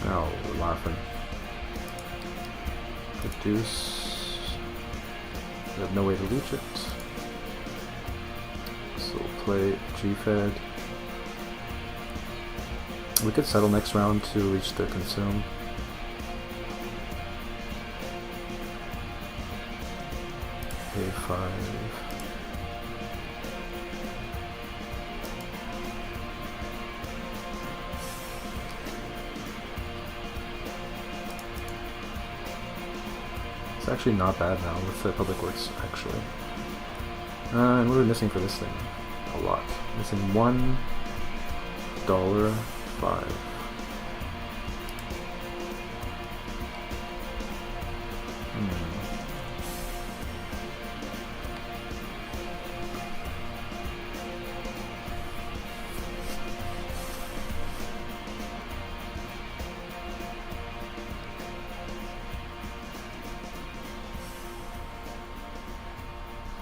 Now we're laughing. Produce. We have no way to leech it. So we'll play G-Fed. We could settle next round to leech the consume. A5. It's actually not bad now with the public works, actually. And what are we missing for this thing? A lot. Missing $1.05.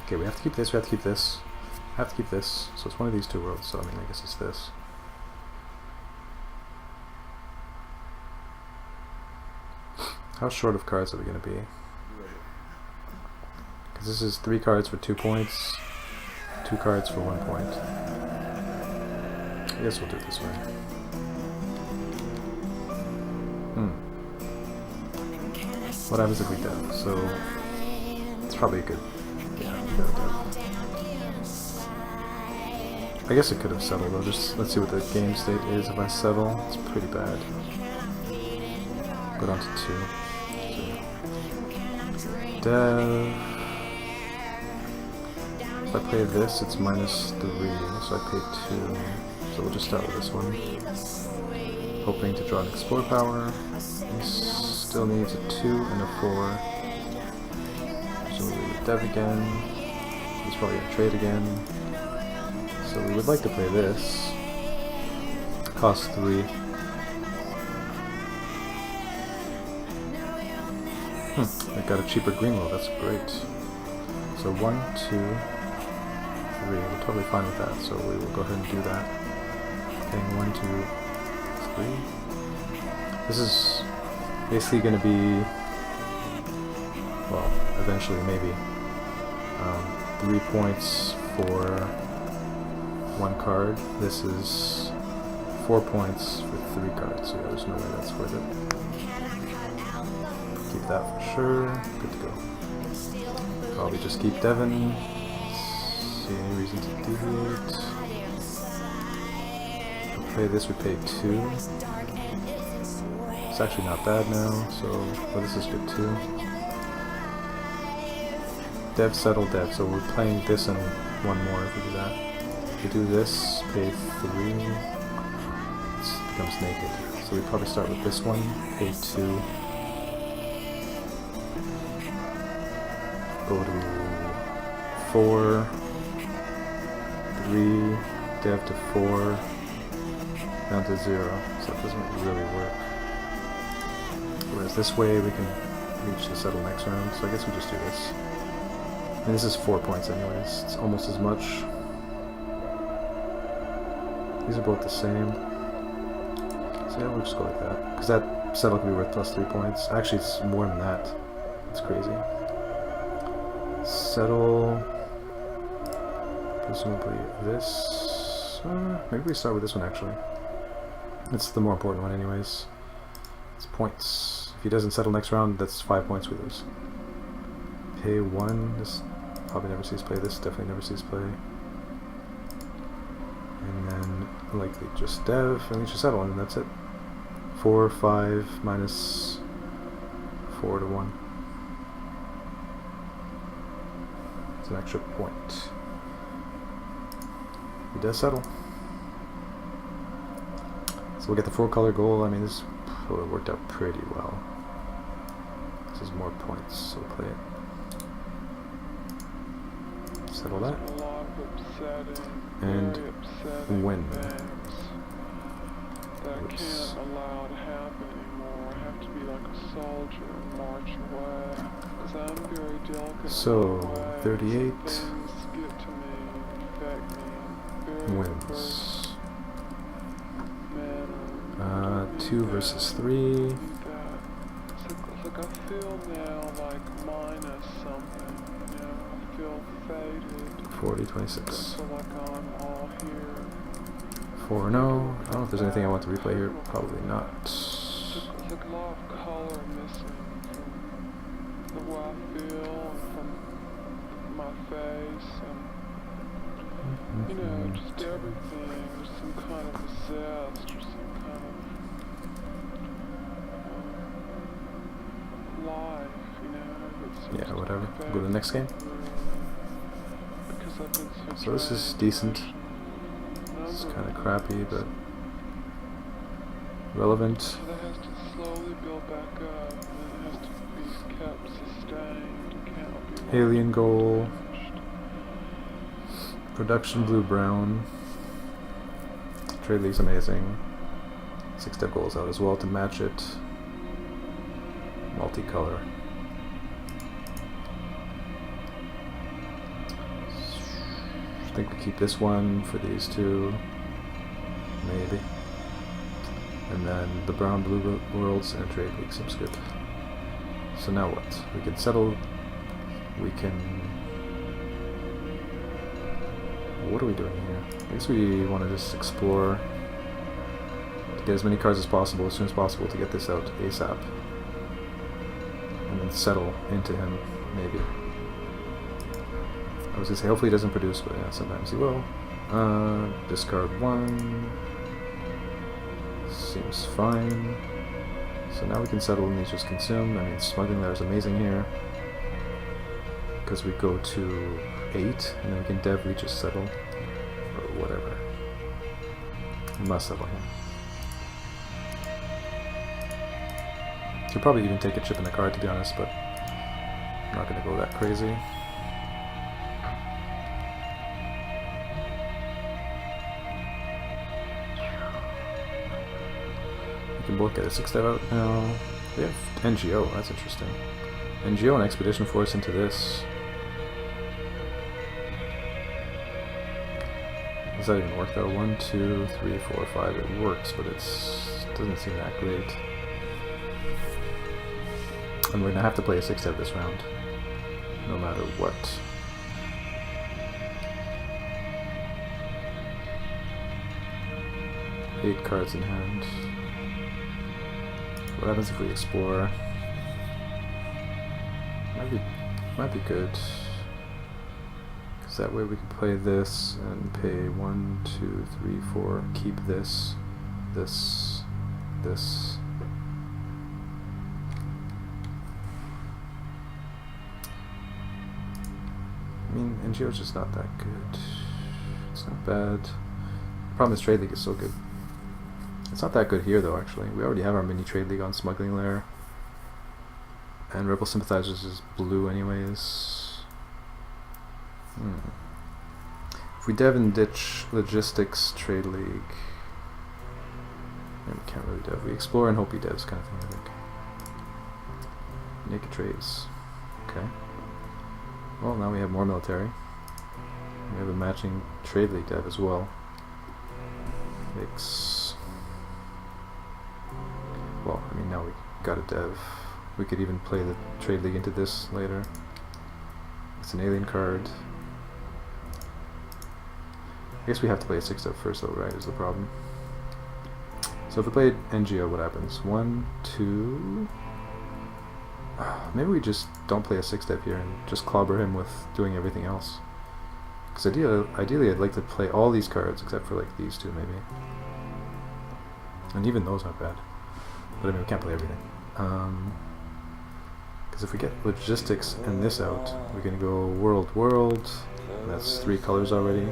Okay, we have to keep this, we have to keep this. I have to keep this, so it's one of these two worlds, so I mean, I guess it's this. How short of cards are we going to be? Because this is 3 cards for 2 points, 2 cards for 1 point. I guess we'll do it this way. What happens if we don't? So, it's probably good. I guess it could have settled though. Just let's see what the game state is. If I settle, it's pretty bad. Go down to 2. So, dev. If I play this, it's minus 3, so I pay 2. So we'll just start with this one. Hoping to draw an explore power. He still needs a 2 and a 4. So we would dev again. He's probably going to trade again. So we would like to play this. Cost 3. I got a cheaper green roll, that's great. So 1, 2, 3. We're totally fine with that, so we will go ahead and do that. Paying 1, 2, 3. This is basically going to be, well, eventually maybe, 3 points for 1 card. This is 4 points for 3 cards, so yeah, there's no way that's worth it. Keep that for sure. Good to go. Probably just keep Devon. See any reason to deviate. Play this, we pay 2. It's actually not bad now, so well, this is good too. Dev, settle, dev, so we're playing this and 1 more if we do that. If we do this, pay 3, it becomes naked. So we probably start with this one, pay 2. Go to 4, 3, dev to 4, down to 0, so it doesn't really work. Whereas this way we can reach the settle next round, so I guess we just do this. And this is 4 points anyways, it's almost as much. These are both the same. So yeah, we'll just go like that. Because that settle could be worth plus 3 points. Actually, it's more than that. It's crazy. Settle. Presumably this. Maybe we start with this one actually. It's the more important one anyways. It's points. If he doesn't settle next round, that's 5 points we lose. Pay 1. This probably never sees play. This definitely never sees play. And then likely just dev, and we just settle, and that's it. 4, 5, minus 4 to 1. It's an extra point. He does settle. So we'll get the 4-color goal. I mean, this worked out pretty well. This is more points, so we'll play it. Settle that. And win. That can't allow to happen anymore. I have to be like a soldier and march away. Because I'm very delicate. So, 38 things get to me, affect me. Very wins. 2 manner, versus 3. It's like I feel now like minus something. You know, I feel faded. 40, I 26. feel like I'm all here. 4 no. I don't know if there's anything I want to replay here. Probably not. It's like a lot of color missing from the way I feel and from my face and you know, just everything. There's some kind of zest or some kind of life, you know. Yeah, whatever. Go to the next game. Because I've been So this is decent. It's kind of crappy, but relevant. So that has to slowly build back up, and it has to be kept sustained. It can't be Alien goal. finished. Production blue-brown. Trade League's amazing. 6-step goals out as well to match it. Multicolor. I think we keep this one for these two. Maybe. And then the brown blue worlds and Trade League seems good. So now what? We can settle. We can. What are we doing here? I guess we want to just explore to get as many cards as possible, as soon as possible, to get this out ASAP. And then settle into him, maybe. I was gonna say, hopefully he doesn't produce, but yeah, sometimes he will. Discard 1. Seems fine. So now we can settle and he's just consumed. I mean, smuggling there is amazing here. Because we go to 8, and then we can dev reach a settle. Or whatever. We must settle him. Could probably even take a chip in the card, to be honest, but I'm not gonna go that crazy. We can both get a 6-step out now. They have NGO, that's interesting. NGO and Expedition Force into this. Does that even work though? 1, 2, 3, 4, 5. It works, but it doesn't seem that great. And we're gonna have to play a 6-dev this round, no matter what. Eight cards in hand. What happens if we explore? Might be good. Because that way we can play this and pay 1, 2, 3, 4. Keep this, this, this. I mean, NGO's just not that good. It's not bad. The problem is Trade League is so good. It's not that good here though, actually. We already have our mini Trade League on Smuggling Lair. And Rebel Sympathizers is blue anyways. If we dev and ditch Logistics Trade League... we can't really dev. We explore and hope he devs kind of thing, I think. Naked Trades. Okay. Well, now we have more military. We have a matching Trade League dev as well. Makes... well, I mean, now we got a dev. We could even play the Trade League into this later. It's an alien card. I guess we have to play a 6-dev first though, right, is the problem. So if we played NGO, what happens? 1, 2... maybe we just don't play a 6-dev here and just clobber him with doing everything else. Because ideally I'd like to play all these cards except for like these two maybe. And even those aren't bad. But I mean, we can't play everything. Because if we get Logistics and this out, we're going to go World World. That's 3 colors already.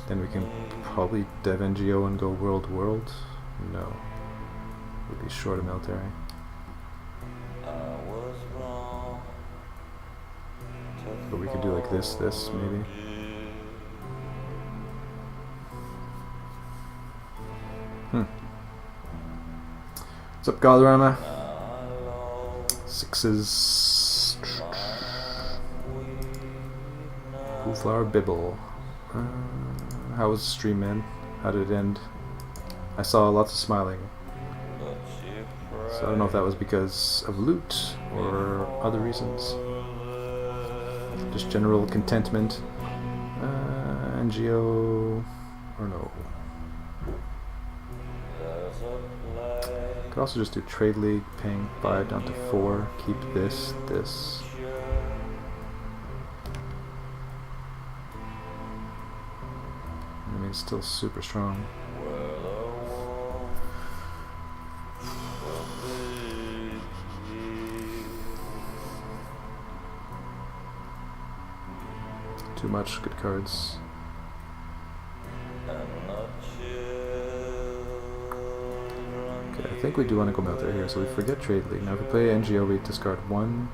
Then we can probably dev NGO and go World World. No. We'd be short of military. But we could do like this, maybe. What's up, Galorama? 6s. Coolflower Bibble. How was the stream, man? How did it end? I saw lots of smiling. So I don't know if that was because of loot or other reasons. Just general contentment. NGO or no. Could also just do Trade League, paying 5 down to 4. Keep this. I mean, it's still super strong. Too much good cards. Okay, I think we do want to go military here, so we forget Trade League. Now if we play NGO, we discard 1.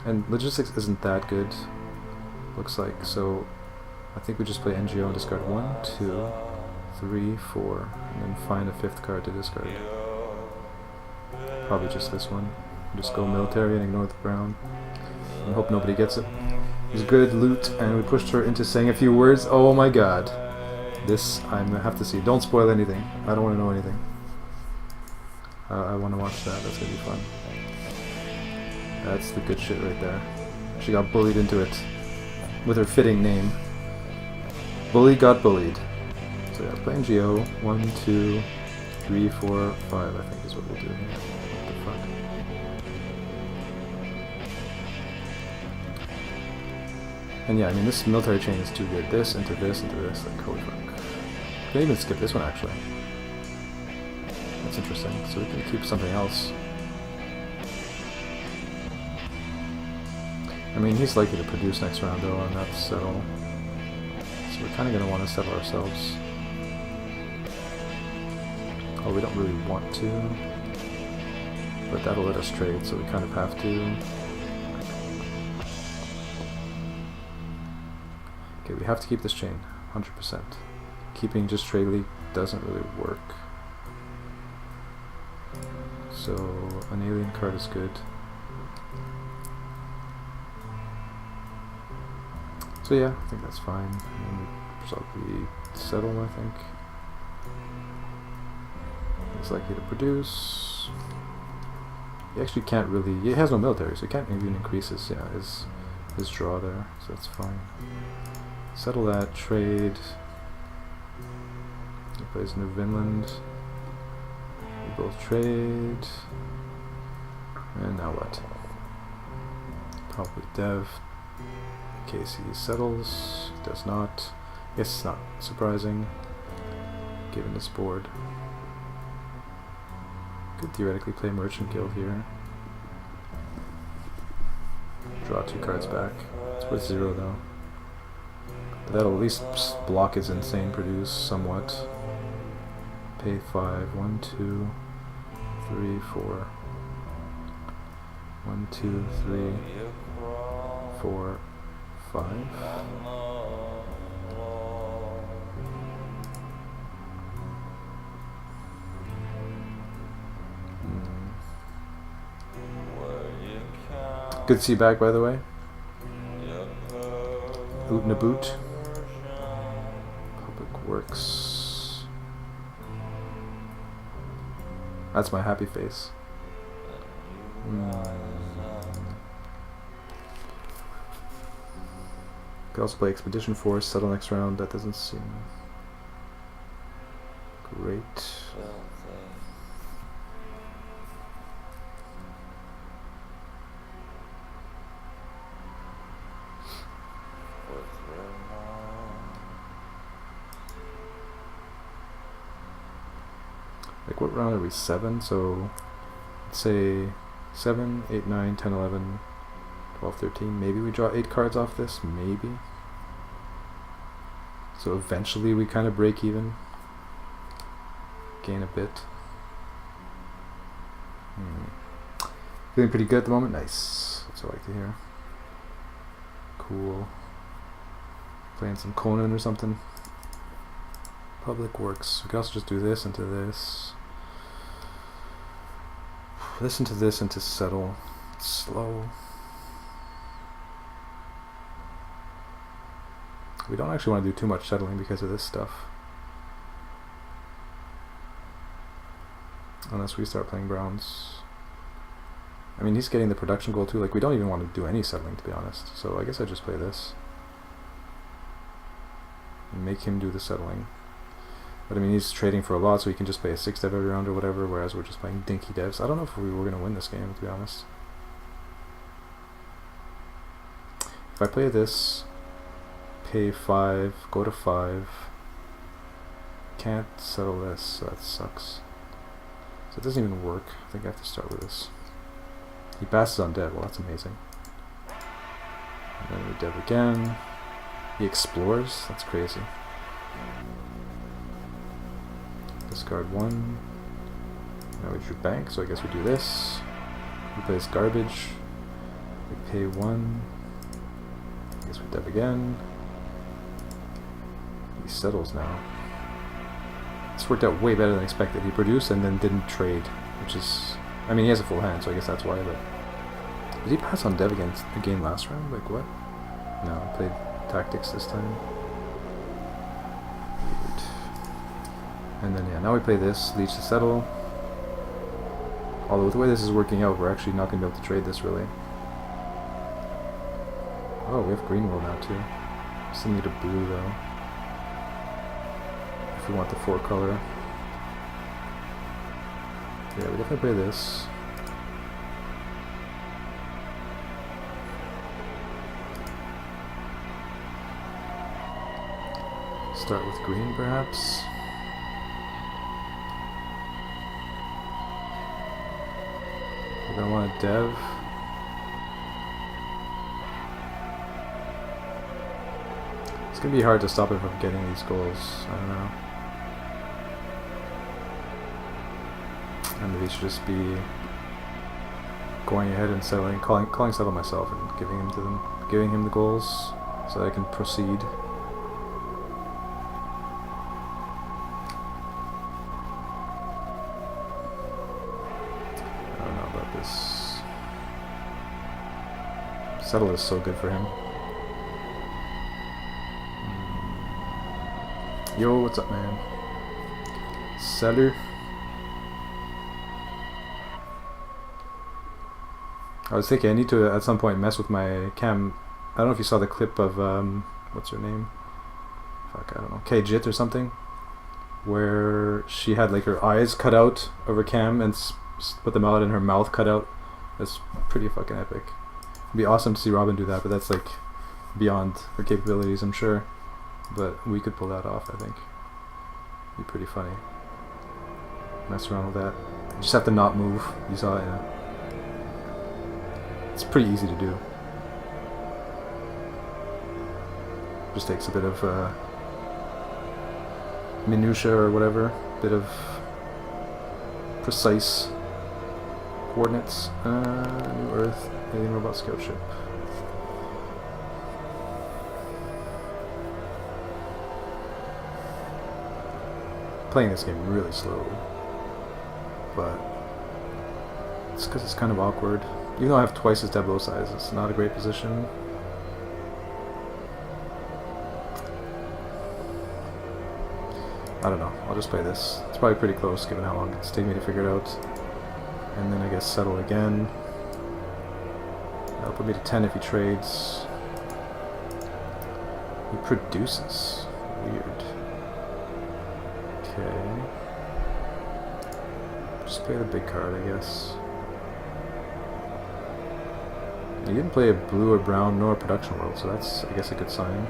And Logistics isn't that good, looks like, so I think we just play NGO and discard 1, 2, 3, 4, and then find a 5th card to discard. Probably just this one. Just go military and ignore the brown. And hope nobody gets it. It was good loot, and we pushed her into saying a few words. Oh my god. This, I'm gonna have to see. Don't spoil anything. I don't want to know anything. I want to watch that. That's gonna be fun. That's the good shit right there. She got bullied into it. With her fitting name. Bully got bullied. So yeah, play NGO. 1, 2, 3, 4, 5, I think is what we'll do here. What the fuck? And yeah, I mean, this military chain is too good. This, into this, into this. Like, holy fuck. We can even skip this one, actually. That's interesting. So we can keep something else. I mean, he's likely to produce next round, though, and not settle. So we're kind of going to want to settle ourselves. Oh, we don't really want to. But that'll let us trade, so we kind of have to. Okay, we have to keep this chain, 100%. Keeping just Trade League doesn't really work. So, an alien card is good. So yeah, I think that's fine. And we probably settle, I think. He's likely to produce. He actually can't really. He has no military, so he can't even increase his draw there. So that's fine. Settle that. Trade. He plays New Vinland. We both trade. And now what? Probably Dev. In case he settles. Does not. Guess it's not surprising, given this board. Could theoretically play Merchant Guild here. Draw 2 cards back. It's worth 0 though. But that'll at least block his insane produce somewhat. Pay 5. 1, 2, 3, 4. 1, 2, 3, 4, 5. Good to see you back, by the way. Oot and a boot. Public Works. That's my happy face. Could also play Expedition Force, settle next round. That doesn't seem great. Like, what round are we? 7? So, let's say 7, 8, 9, 10, 11, 12, 13. Maybe we draw 8 cards off this. Maybe. So eventually we kind of break even. Gain a bit. Feeling pretty good at the moment. Nice. That's what I like to hear. Cool. Playing some Conan or something. Public Works. We can also just do this into this. This into this into settle. It's slow. We don't actually want to do too much settling because of this stuff. Unless we start playing Browns. I mean, he's getting the production goal too. Like, we don't even want to do any settling, to be honest. So I guess I just play this. And make him do the settling. But I mean, he's trading for a lot, so he can just play a 6 dev every round or whatever, whereas we're just playing dinky devs. I don't know if we were going to win this game, to be honest. If I play this, pay 5, go to 5, can't settle this, so that sucks. So it doesn't even work. I think I have to start with this. He passes on dev, well that's amazing. And then we dev again. He explores, that's crazy. Discard 1. Now we drew bank, so I guess we do this. He plays garbage. We pay 1. I guess we dev again. He settles now. This worked out way better than expected. He produced and then didn't trade, which is... I mean, he has a full hand, so I guess that's why, but... Did he pass on dev against the game last round? Like, what? No, he played tactics this time. Weird. And then, yeah, now we play this. Leech to settle. Although, with the way this is working out, we're actually not going to be able to trade this, really. Oh, we have green wool now, too. Still need a blue, though. If we want the 4 color. Yeah, we definitely play this. Start with green, perhaps. We're gonna want a dev. It's gonna be hard to stop him from getting these goals. I don't know. And maybe should just be going ahead and settling, calling settle myself and giving him the goals so I can proceed. I don't know about this. Settle is so good for him. Yo, what's up, man? Seller. I was thinking I need to at some point mess with my cam. I don't know if you saw the clip of what's her name? Fuck, I don't know. K-Jit or something, where she had like her eyes cut out of her cam and put them out and her mouth cut out. That's pretty fucking epic. It'd be awesome to see Robin do that, but that's like beyond her capabilities, I'm sure. But we could pull that off, I think. Be pretty funny. Mess around with that. You just have to not move. You saw it, yeah. It's pretty easy to do. Just takes a bit of minutia or whatever, bit of precise coordinates. New Earth, alien robot scout ship. Playing this game really slow, but it's because it's kind of awkward. Even though I have twice as tableau size, it's not a great position. I don't know, I'll just play this. It's probably pretty close given how long it's taken me to figure it out. And then I guess settle again. That'll put me to 10 if he trades. He produces. Weird. Okay. Just play the big card, I guess. He didn't play a blue or brown nor a production world, so that's, I guess, a good sign.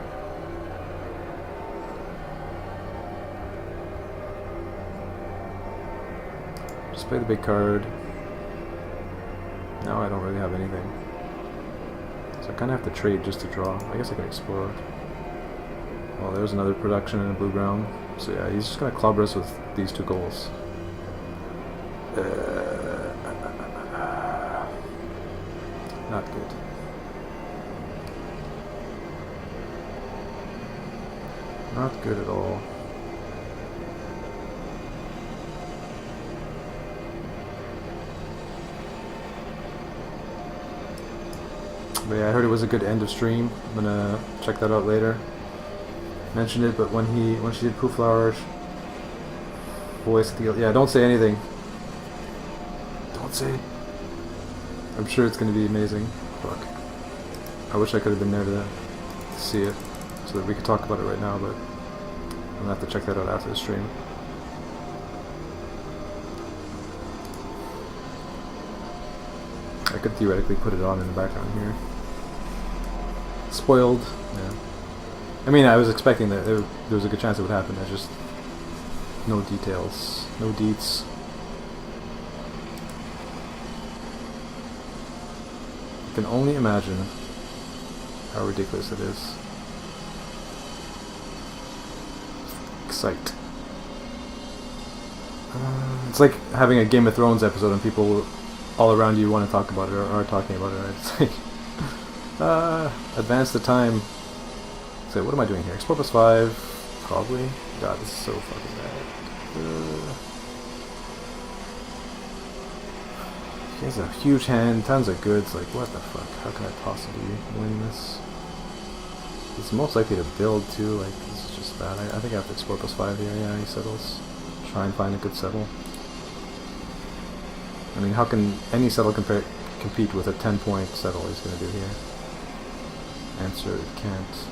Just play the big card. Now I don't really have anything. So I kind of have to trade just to draw. I guess I can explore. Well, there's another production in a blue-brown. So yeah, he's just going to clobber us with these two goals. Not good. Not good at all. But yeah, I heard it was a good end of stream. I'm gonna check that out later. Mentioned it, but when she did Pooh Flowers voice deal, yeah, don't say anything. Don't say. I'm sure it's gonna be amazing. Fuck. I wish I could have been there to see it, so that we could talk about it right now. But I'm gonna have to check that out after the stream. I could theoretically put it on in the background here. Spoiled. Yeah. I mean, I was expecting that there was a good chance it would happen. There's just no details, no deets. I can only imagine how ridiculous it is. Excite. It's like having a Game of Thrones episode and people all around you want to talk about it or are talking about it. Right? It's like advance the time. So what am I doing here? Explore +5, probably. God, this is so fucking bad. He has a huge hand, tons of goods. Like, what the fuck? How can I possibly win this? He's most likely to build too. Like, this is just bad. I think I have to explore +5 here. Yeah, he settles. Try and find a good settle. I mean, how can any settle compete with a 10-point settle he's going to do here? Answer, it can't.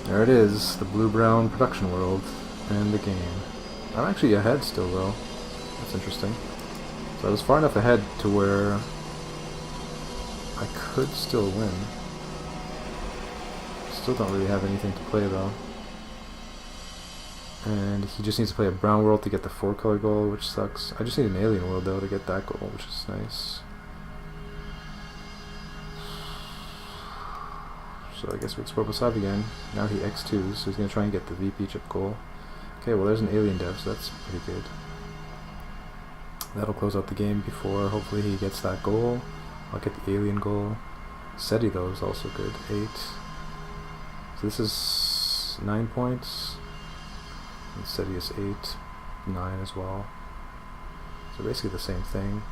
There it is, the blue-brown production world and the game. I'm actually ahead still though. That's interesting. So I was far enough ahead to where I could still win. Still don't really have anything to play though. And he just needs to play a brown world to get the 4-color goal, which sucks. I just need an alien world though to get that goal, which is nice. So I guess we explore +5 again. Now he X2s, so he's going to try and get the VP chip goal. Okay, well there's an alien dev, so that's pretty good. That'll close out the game before hopefully he gets that goal. I'll get the alien goal. SETI though is also good, 8. So this is 9 points. And SETI is 8, 9 as well. So basically the same thing.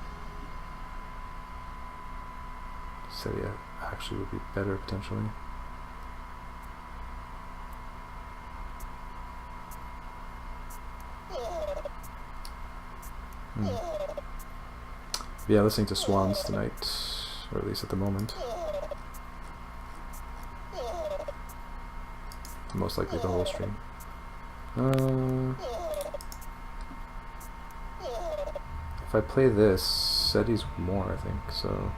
SETI actually would be better potentially. Yeah, listening to Swans tonight, or at least at the moment. Most likely the whole stream. If I play this, SETI's more, I think, so...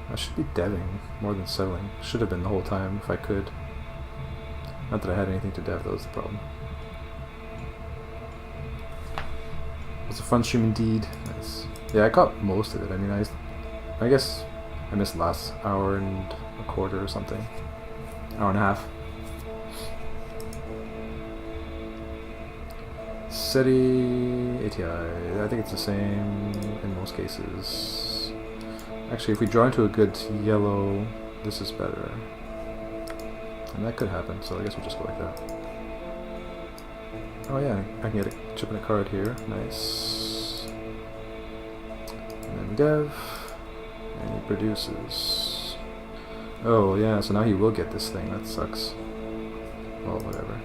I should be deving more than settling. Should have been the whole time if I could. Not that I had anything to dev, that was the problem. It was a fun stream indeed. Nice. Yeah, I got most of it. I mean, I guess I missed last hour and a quarter or something. Hour and a half. SETI, ATI, I think it's the same in most cases. Actually, if we draw into a good yellow, this is better. And that could happen, so I guess we'll just go like that. Oh yeah, I can get a chip and a card here. Nice. And then dev. And he produces. Oh yeah, so now he will get this thing. That sucks. Well, whatever.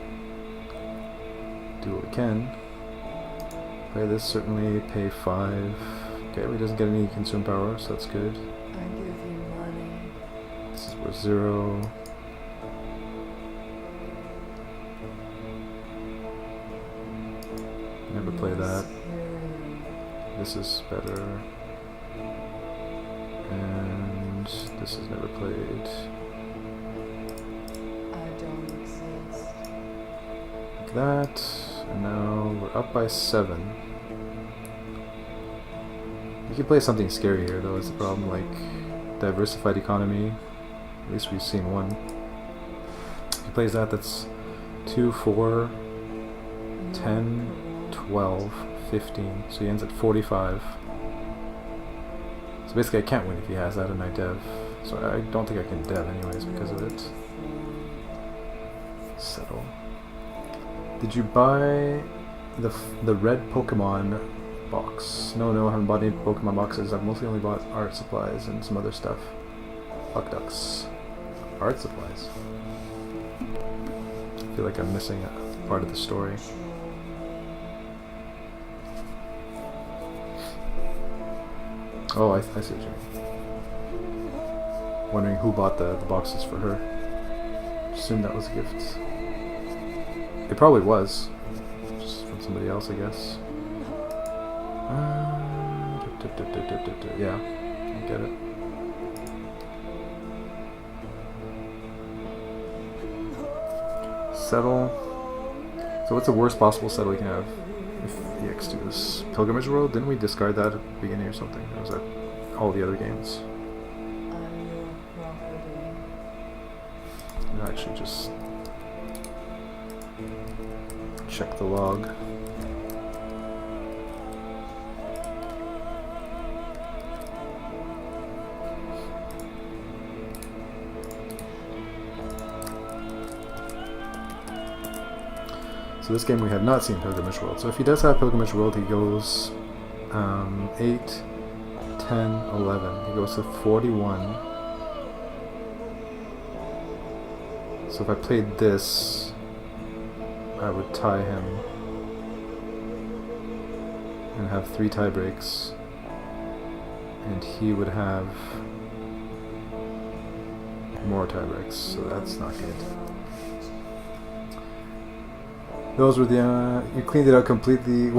Do what we can. Play this, certainly. Pay 5. Okay, he doesn't get any consume power, so that's good. I give you money. This is worth 0. Never play that. This is better. And this is never played. I don't exist. Like that. And now we're up by 7. You can play something scary here though, is the problem, like diversified economy. At least we've seen one. If he plays that, that's 2, 4, 10, 12, 15. So he ends at 45. So basically I can't win if he has that and I dev. So I don't think I can dev anyways because of it. Settle. Did you buy the red Pokemon box? No, I haven't bought any Pokemon boxes. I've mostly only bought art supplies and some other stuff. Buck ducks. Art supplies. I feel like I'm missing a part of the story. Oh, I see what you mean. Wondering who bought the boxes for her. Assume that was a gift. It probably was. Just from somebody else, I guess. Yeah, I get it. Settle. So what's the worst possible settle you can have if EX do this? Pilgrimage World? Didn't we discard that at the beginning or something? Or was that all the other games? I'm your property. No, actually just check the log. So this game we have not seen Pilgrimage World. So if he does have Pilgrimage World, he goes 8, 10, 11. He goes to 41. So if I played this, I would tie him and have 3 tie breaks, and he would have more tie breaks, so that's not good. Those were the, you cleaned it out completely.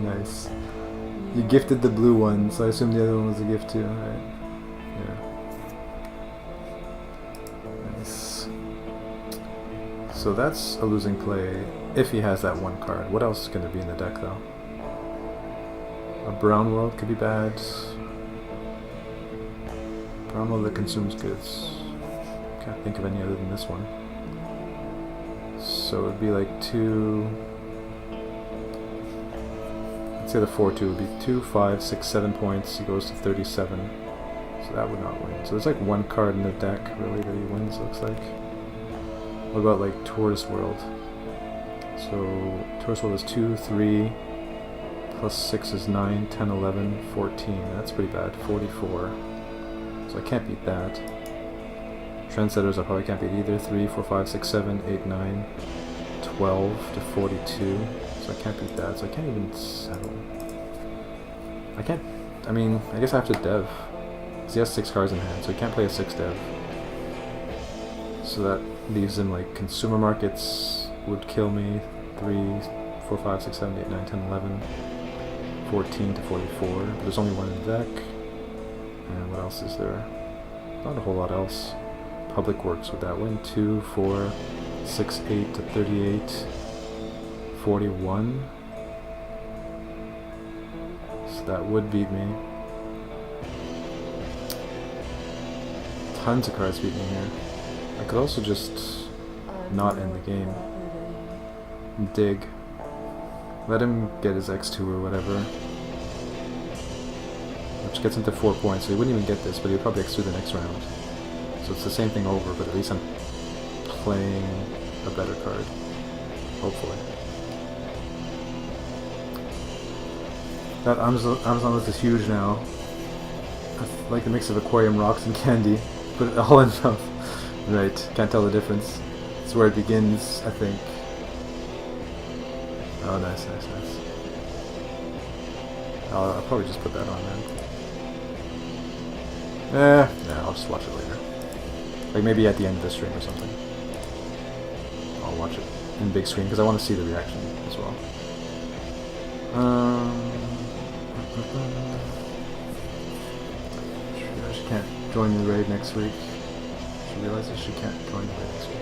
Nice. You gifted the blue one, so I assume the other one was a gift too, right? Yeah. Nice. So that's a losing play if he has that one card. What else is going to be in the deck though? A brown world could be bad. Brown world that consumes goods. Can't think of any other than this one. So it would be like 2. Let's say the 4-2 would be 2, 5, 6, 7 points. He goes to 37. So that would not win. So there's like one card in the deck really that he wins, looks like. What about like Tourist World? So Tourist World is 2, 3, plus 6 is 9, 10, 11, 14. That's pretty bad. 44. So I can't beat that. Trendsetters I probably can't beat either. 3, 4, 5, 6, 7, 8, 9. 12 to 42, so I can't beat that, so I can't even settle. I can't, I mean, I guess I have to dev. Because he has 6 cards in hand, so he can't play a 6 dev. So that leaves him like consumer markets would kill me. 3, 4, 5, 6, 7, 8, 9, 10, 11, 14 to 44. But there's only one in the deck. And what else is there? Not a whole lot else. Public Works with that win. 2, 4, 6, 8 to 38, 41. So that would beat me. Tons of cards beat me here. I could also just not end the game. Dig. Let him get his X2 or whatever. Which gets him to 4 points, so he wouldn't even get this, but he'd probably X2 the next round. So it's the same thing over, but at least I'm playing a better card. Hopefully. That Amazon list is huge now. I like the mix of aquarium, rocks, and candy. Put it all in mouth. Right, can't tell the difference. It's where it begins, I think. Oh, nice, nice, nice. I'll probably just put that on then. Nah, I'll just watch it later. Like maybe at the end of the stream or something. I'll watch it in big screen because I want to see the reaction as well. She can't join the raid next week. She realizes she can't join the raid next week.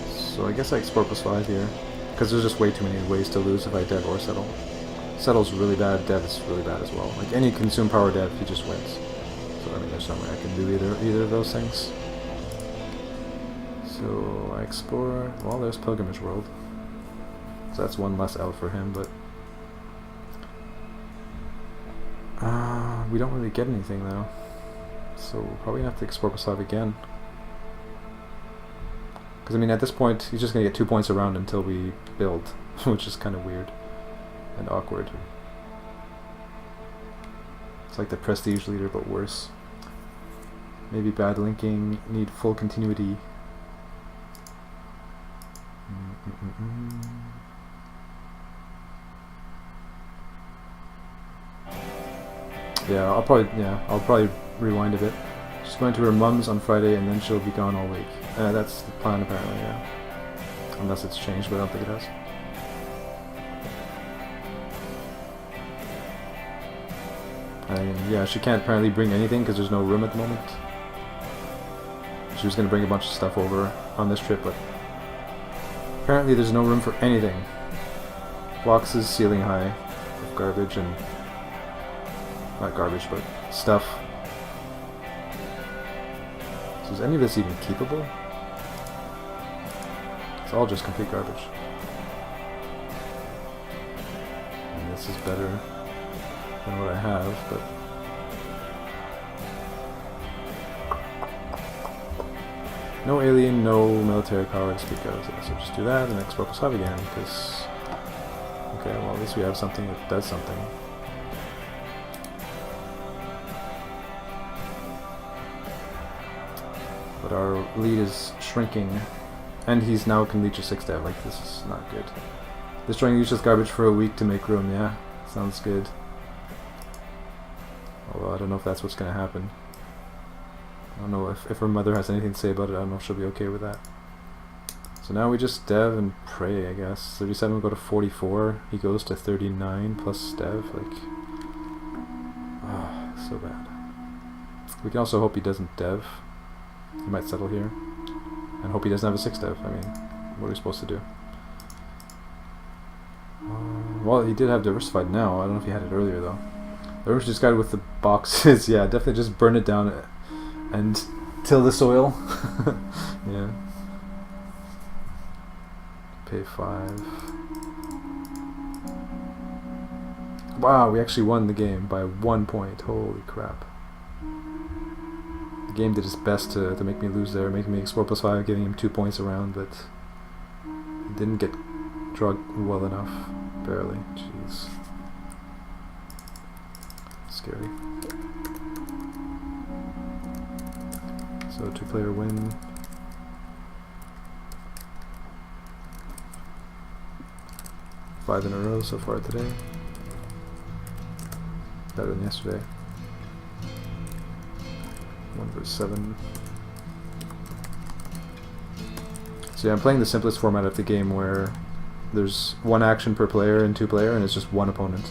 So I guess I explore +5 here, because there's just way too many ways to lose if I dev or settle. Settle's really bad, dev is really bad as well. Like any consume power dev, he just wins. So I mean, there's no way I can do either of those things. So I explore. Well, there's Pilgrimage World. So that's one less L for him, but we don't really get anything though. So we're probably gonna have to explore +5 again. Because I mean, at this point, he's just gonna get 2 points around until we build, which is kind of weird and awkward. It's like the Prestige leader, but worse. Maybe bad linking, need full continuity. Yeah, I'll probably rewind a bit. She's going to her mum's on Friday and then she'll be gone all week. That's the plan apparently, yeah. Unless it's changed, but I don't think it has. And yeah, she can't apparently bring anything because there's no room at the moment. She was going to bring a bunch of stuff over on this trip, but apparently there's no room for anything. Boxes ceiling high of garbage and... not garbage, but stuff. So is any of this even keepable? It's all just complete garbage. And this is better than what I have, but... no alien, no military power to speak of. So just do that and explore +5 again, because... okay, well at least we have something that does something. But our lead is shrinking, and he's now can leech a 6 dev. Like, this is not good. Destroying useless garbage for a week to make room, yeah, sounds good. Although I don't know if that's what's gonna happen. I don't know if her mother has anything to say about it. I don't know if she'll be okay with that. So now we just dev and pray, I guess. 37 will go to 44. He goes to 39 plus dev. Like, oh, so bad. We can also hope he doesn't dev. He might settle here. And hope he doesn't have a 6 dev. I mean, what are we supposed to do? Well, he did have diversified now. I don't know if he had it earlier though. The Rubbish Discarded with the boxes. Yeah, definitely just burn it down and till the soil. Yeah. Pay 5. Wow, we actually won the game by 1 point. Holy crap. The game did its best to make me lose there, making me explore +5, giving him 2 points around, but he didn't get drugged well enough. Barely. Jeez. Scary. So 2-player win. Five in a row so far today. Better than yesterday. 1 versus 7. So yeah, I'm playing the simplest format of the game where there's one action per player and 2-player, and it's just one opponent.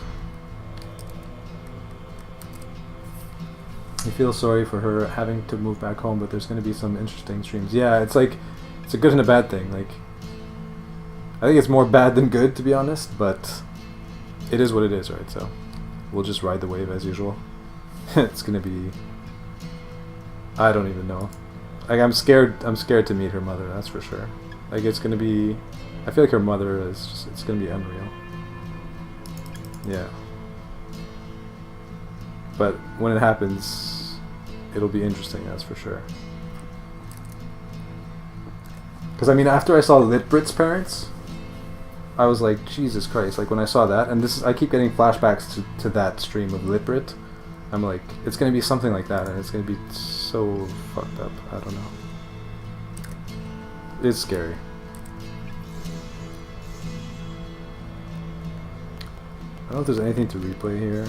I feel sorry for her having to move back home, but there's going to be some interesting streams. Yeah, it's like, it's a good and a bad thing. Like, I think it's more bad than good, to be honest, but it is what it is, right? So we'll just ride the wave as usual. It's going to be, I don't even know. Like, I'm scared to meet her mother, that's for sure. Like, it's going to be, I feel like her mother is just, it's going to be unreal. Yeah. But when it happens, it'll be interesting, that's for sure. Because, I mean, after I saw Litbrit's parents, I was like, Jesus Christ, like when I saw that, and this is, I keep getting flashbacks to that stream of Litbrit. I'm like, it's going to be something like that, and it's going to be so fucked up. I don't know. It's scary. I don't know if there's anything to replay here.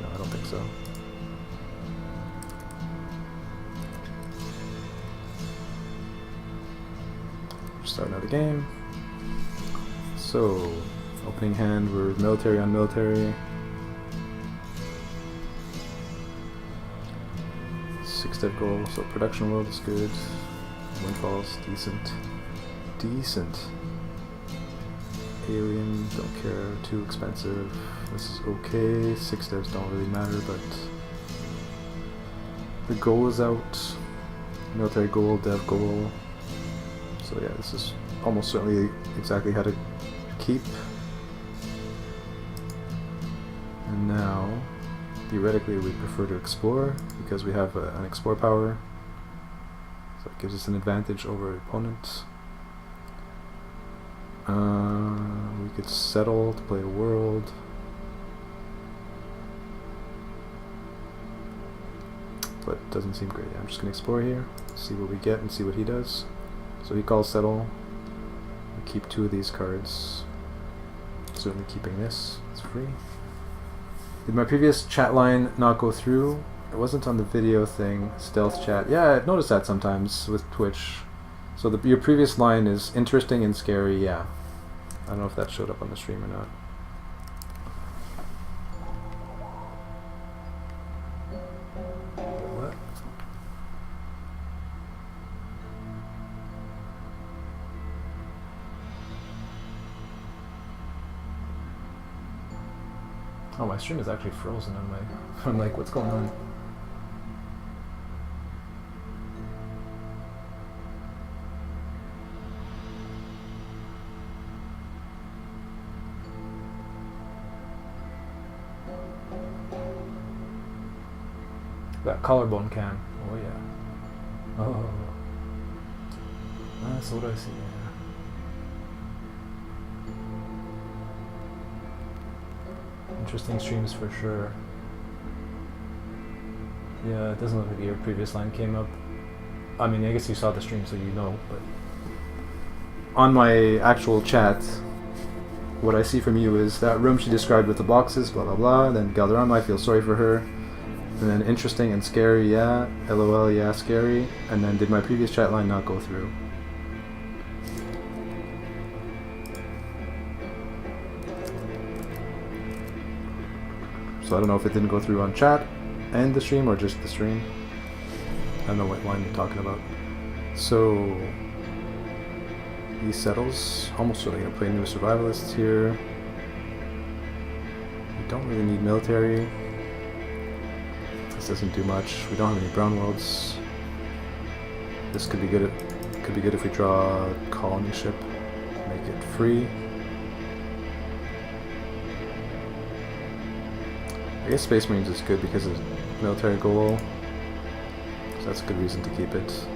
No, I don't think so. Start another game. So, opening hand, we're military on military. 6-step goal, so production world is good. Windfalls, decent. Decent. Alien, don't care, too expensive. This is okay. 6 steps don't really matter, but the goal is out. Military goal, dev goal. So yeah, this is almost certainly exactly how to keep. And now, theoretically, we prefer to explore because we have an explore power. So it gives us an advantage over opponents. We could settle to play a world. But it doesn't seem great. I'm just going to explore here, see what we get and see what he does. So he calls settle. We keep 2 of these cards. Certainly keeping this. It's free. Did my previous chat line not go through? It wasn't on the video thing. Stealth chat. Yeah, I've noticed that sometimes with Twitch. So your previous line is interesting and scary, yeah. I don't know if that showed up on the stream or not. What? Oh, my stream is actually frozen on my... I'm like, what's going on? That collarbone cam. Oh yeah. Oh. That's what I see. Yeah. Interesting streams for sure. Yeah, it doesn't look like your previous line came up. I mean, I guess you saw the stream, so you know. But on my actual chat, what I see from you is that room she described with the boxes, blah blah blah. Then Galderama, I feel sorry for her. And then interesting and scary, yeah. LOL, yeah, scary. And then did my previous chat line not go through? So I don't know if it didn't go through on chat and the stream or just the stream. I don't know what line you're talking about. So he settles. Almost certainly gonna play new survivalists here. We don't really need military. This doesn't do much. We don't have any brown worlds. This could be good. Could be good if we draw a colony ship, make it free. I guess Space Marines is good because of military goal, so that's a good reason to keep it.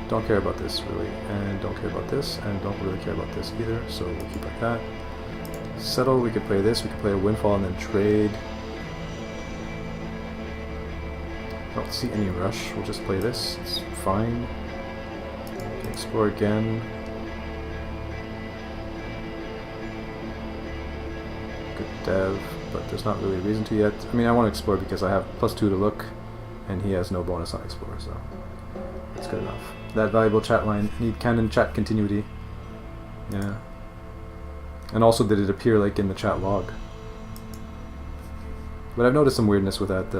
Don't care about this really, and don't care about this, and don't really care about this either. So we'll keep like that. Settle. We could play this. We could play a windfall and then trade. I don't see any rush. We'll just play this. It's fine. Can explore again. Good dev, but there's not really a reason to yet. I mean, I want to explore because I have +2 to look, and he has no bonus on explore, so that's good enough. That valuable chat line. Need canon chat continuity. Yeah. And also, did it appear like in the chat log? But I've noticed some weirdness with that,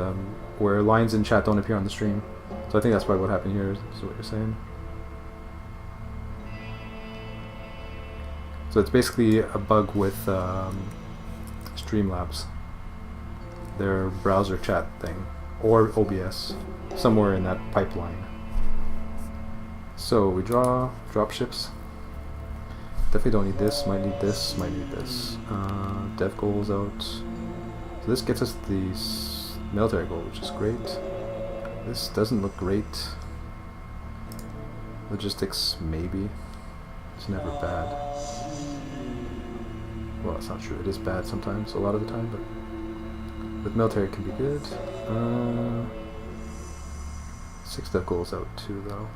where lines in chat don't appear on the stream. So I think that's probably what happened here, is what you're saying. So it's basically a bug with Streamlabs. Their browser chat thing. Or OBS. Somewhere in that pipeline. So we draw dropships. Definitely don't need this, might need this, might need this. Dev goals out. So this gets us the military goal, which is great. This doesn't look great. Logistics, maybe. It's never bad. Well, that's not true. It is bad sometimes, a lot of the time, but with military it can be good. 6 dev goals out too, though.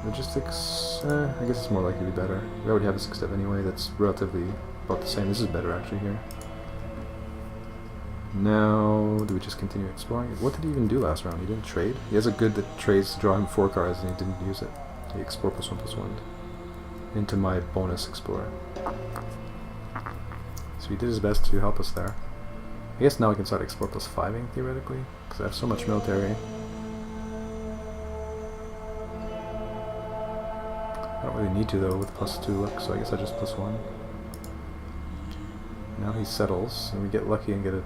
Logistics, I guess it's more likely to be better. We already have a 6 dev anyway, that's relatively about the same. This is better actually here. Now, do we just continue exploring? What did he even do last round? He didn't trade? He has a good that trades to draw him 4 cards and he didn't use it. He explore +1/+1 into my bonus explorer. So he did his best to help us there. I guess now we can start explore +5ing theoretically, because I have so much military. I don't really need to though with +2 look, so I guess I just +1. Now he settles, and we get lucky and get a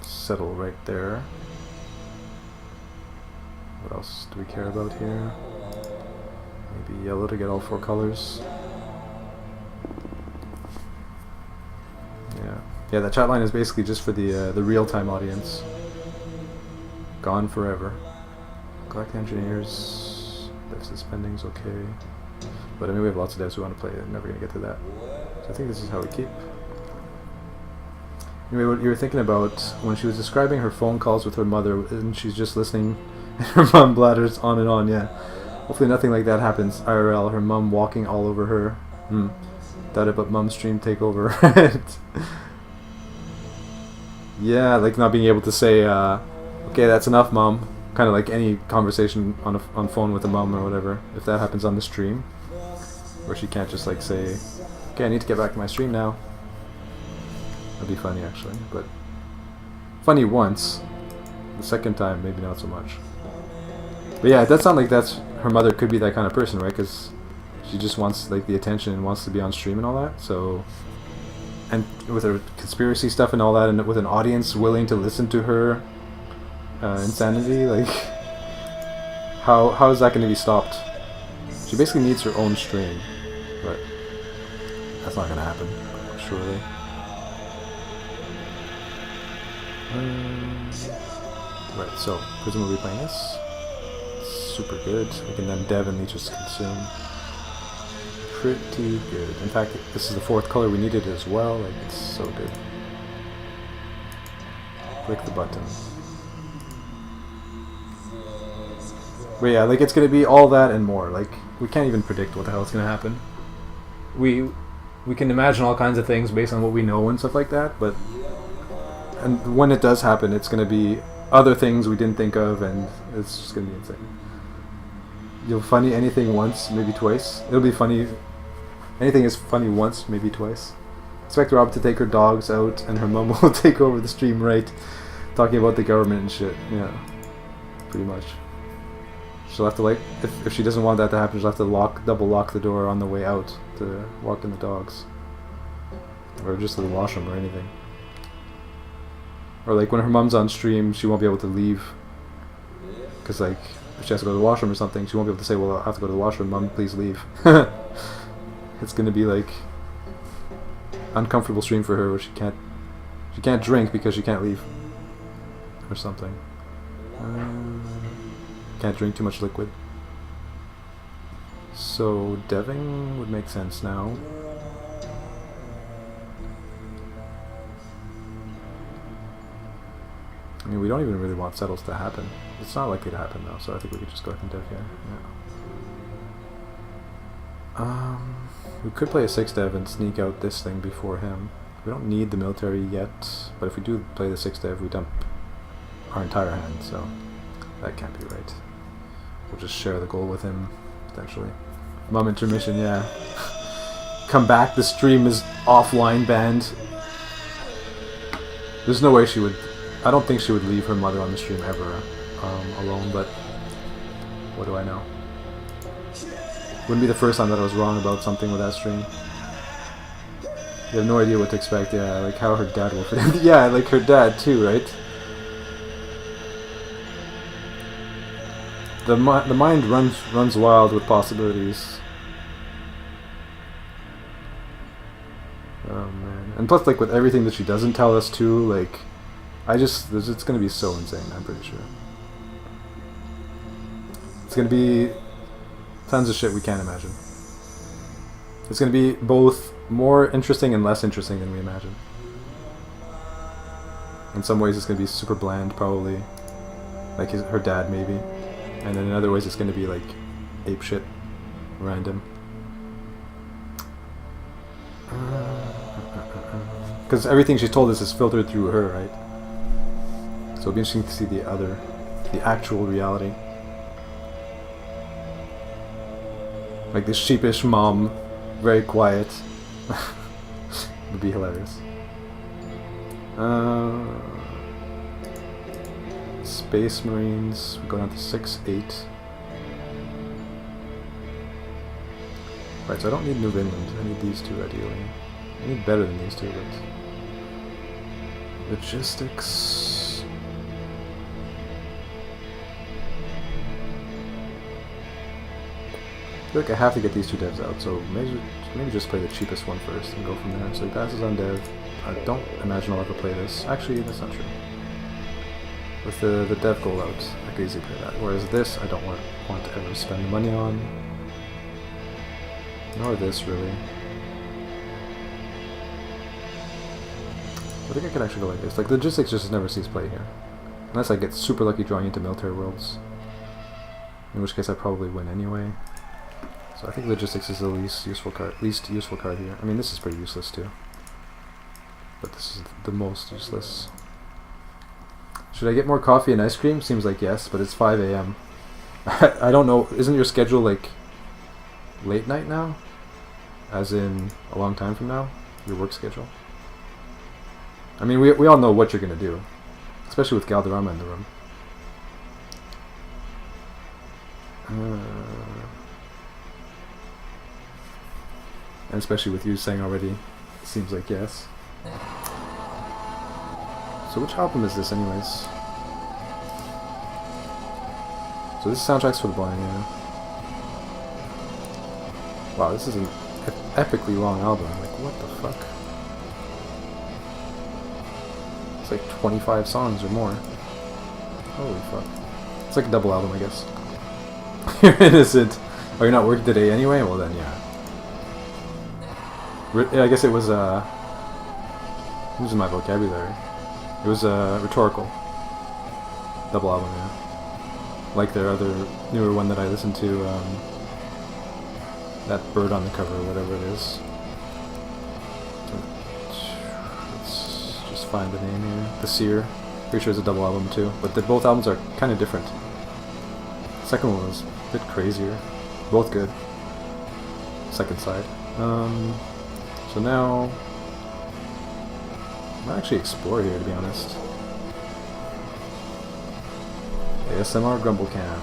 settle right there. What else do we care about here? Maybe yellow to get all 4 colors. Yeah, that chat line is basically just for the real-time audience. Gone forever. Collect engineers. Dev suspending's okay. But I mean, we have lots of devs who want to play it. I'm never going to get to that. So I think this is how we keep. Anyway, what you were thinking about when she was describing her phone calls with her mother, and she's just listening, and her mom blathers on and on, yeah. Hopefully nothing like that happens. IRL, her mom walking all over her. Doubt it, but mom stream take over. Yeah, like not being able to say, okay, that's enough, mom. Kind of like any conversation on phone with a mom or whatever. If that happens on the stream, where she can't just like say, okay, I need to get back to my stream now. That'd be funny actually, but funny once. The second time, maybe not so much. But yeah, it does sound like her mother could be that kind of person, right? Because she just wants like the attention and wants to be on stream and all that. So, and with her conspiracy stuff and all that, and with an audience willing to listen to her insanity, like how is that going to be stopped? She basically needs her own stream, but that's not going to happen, surely. Right, so presumably playing this. Super good. We can then dev and just consume. Pretty good. In fact, this is the 4th color we needed as well. Like, it's so good. Click the button. But yeah, like it's gonna be all that and more. Like, we can't even predict what the hell is gonna happen. We can imagine all kinds of things based on what we know and stuff like that, but and when it does happen, it's gonna be other things we didn't think of, and it's just gonna be insane. You'll funny anything once, maybe twice. It'll be funny. Anything is funny once, maybe twice. Expect Rob to take her dogs out, and her mum will take over the stream, right? Talking about the government and shit. Yeah, pretty much. She'll have to, like, if she doesn't want that to happen, she'll have to double lock the door on the way out to walk in the dogs, or just to the washroom or anything. Or like when her mom's on stream, she won't be able to leave, because like if she has to go to the washroom or something, she won't be able to say, well, I have to go to the washroom, mom, please leave. It's gonna be like uncomfortable stream for her, where she can't drink because she can't leave or something. Can't drink too much liquid. So deving would make sense now. I mean, we don't even really want settles to happen. It's not likely to happen though, so I think we could just go ahead and dev here. Yeah. We could play a 6 dev and sneak out this thing before him. We don't need the military yet, but if we do play the 6 dev, we dump our entire hand, so that can't be right. We'll just share the goal with him, potentially. Mom intermission, yeah. Come back, the stream is offline banned. There's no way she would... I don't think she would leave her mother on the stream ever alone, but what do I know? Wouldn't be the first time that I was wrong about something with that stream. You have no idea what to expect, yeah, like how her dad will fit. Yeah, like her dad too, right? The mind runs wild with possibilities. Oh man. And plus, like, with everything that she doesn't tell us too, like, it's gonna be so insane, I'm pretty sure. It's gonna be tons of shit we can't imagine. It's gonna be both more interesting and less interesting than we imagine. In some ways it's gonna be super bland, probably. Like her dad, maybe. And then in other ways it's gonna be like ape shit, random. Because everything she's told us is filtered through her, right? So it'll be interesting to see the actual reality. Like this sheepish mom, very quiet. Would be hilarious. Space Marines, we go down to 6-8. Right, so I don't need New Vinland. I need these two ideally. I need better than these two, but logistics. I feel like I have to get these two devs out, so maybe just play the cheapest one first and go from there. So he passes on dev. I don't imagine I'll ever play this. Actually, that's not true. With the dev goal out, I could easily play that. Whereas this, I don't want to ever spend the money on. Nor this, really. I think I could actually go like this. Like, logistics just never sees play here. Unless I get super lucky drawing into military worlds. In which case I probably win anyway. So I think logistics is the least useful card here. I mean, this is pretty useless too. But this is the most useless. Should I get more coffee and ice cream? Seems like yes, but it's 5 AM. I don't know. Isn't your schedule like late night now? As in a long time from now? Your work schedule? I mean, we all know what you're going to do. Especially with Galderama in the room. And especially with you saying already, seems like yes. So which album is this anyways? So this is Soundtracks for the Blind, yeah. Wow, this is an epically long album. Like, what the fuck? It's like 25 songs or more. Holy fuck. It's like a double album, I guess. You're innocent. Oh, you're not working today anyway? Well then, yeah. I guess it was, losing my vocabulary. It was rhetorical. Double album, yeah. Like their other newer one that I listened to, that bird on the cover, or whatever it is. Let's just find the name here. The Seer. Pretty sure it's a double album too. But both albums are kind of different. The second one was a bit crazier. Both good. Second side. So now, I might actually explore here, to be honest. ASMR Grumble Cam,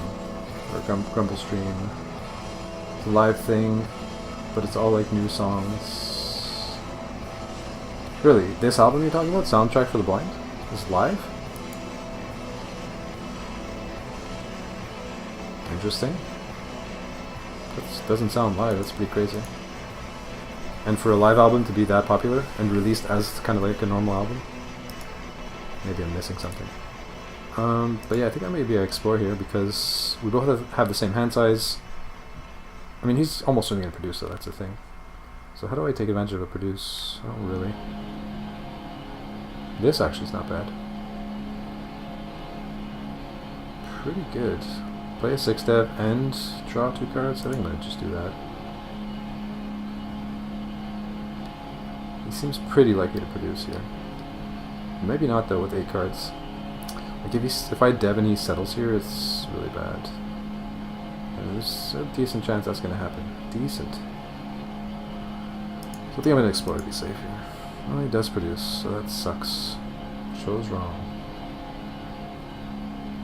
or Grumble Stream. It's a live thing, but it's all like new songs. Really, this album you're talking about, Soundtrack for the Blind, is live? Interesting. That doesn't sound live, that's pretty crazy. And for a live album to be that popular and released as kind of like a normal album, maybe I'm missing something. But yeah, I think I maybe explore here because we both have the same hand size. I mean, he's almost only going to produce, though, that's the thing. So how do I take advantage of a produce? Oh, really? This actually is not bad. pretty good. Play a 6 dev and draw 2 cards. I think I'm gonna just do that. He seems pretty likely to produce here. Maybe not though with 8 cards. Like if I dev and he settles here, it's really bad. And there's a decent chance that's gonna happen. Decent. So I think I'm gonna explore to be safe here. Well, he does produce, so that sucks. Shows wrong.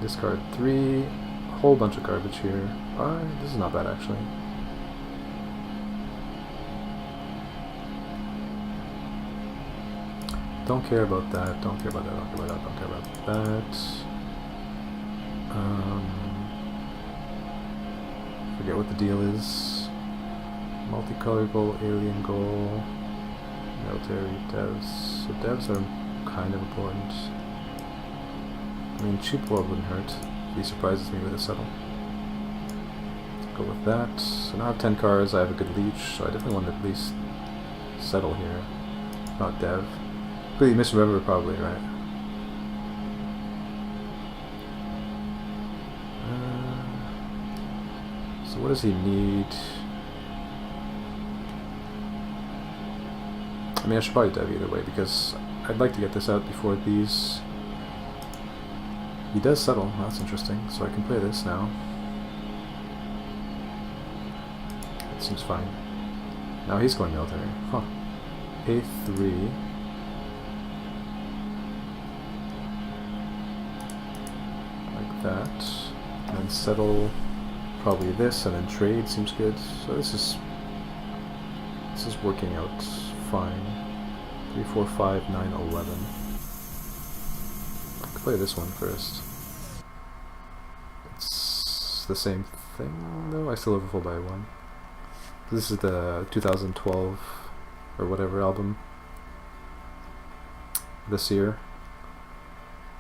Discard 3. A whole bunch of garbage here. This is not bad actually. Don't care about that, don't care about that, don't care about that, don't care about that. Forget what the deal is. Multicolor goal, alien goal, military devs. So devs are kind of important. I mean, cheap world wouldn't hurt. He surprises me with a settle. Go with that. So now I have 10 cards, I have a good leech, so I definitely want to at least settle here. Not dev. Completely misremember probably, right? So what does he need? I mean, I should probably dev either way because I'd like to get this out before these. He does settle, that's interesting, so I can play this now. That seems fine. Now he's going military. Huh. A3. Like that. And then settle probably this, and then trade seems good. So this is working out fine. 3, 4, 5, 9, 11. I could play this one first. It's the same thing though. I still overfull by 1. This is the 2012 or whatever album. This year.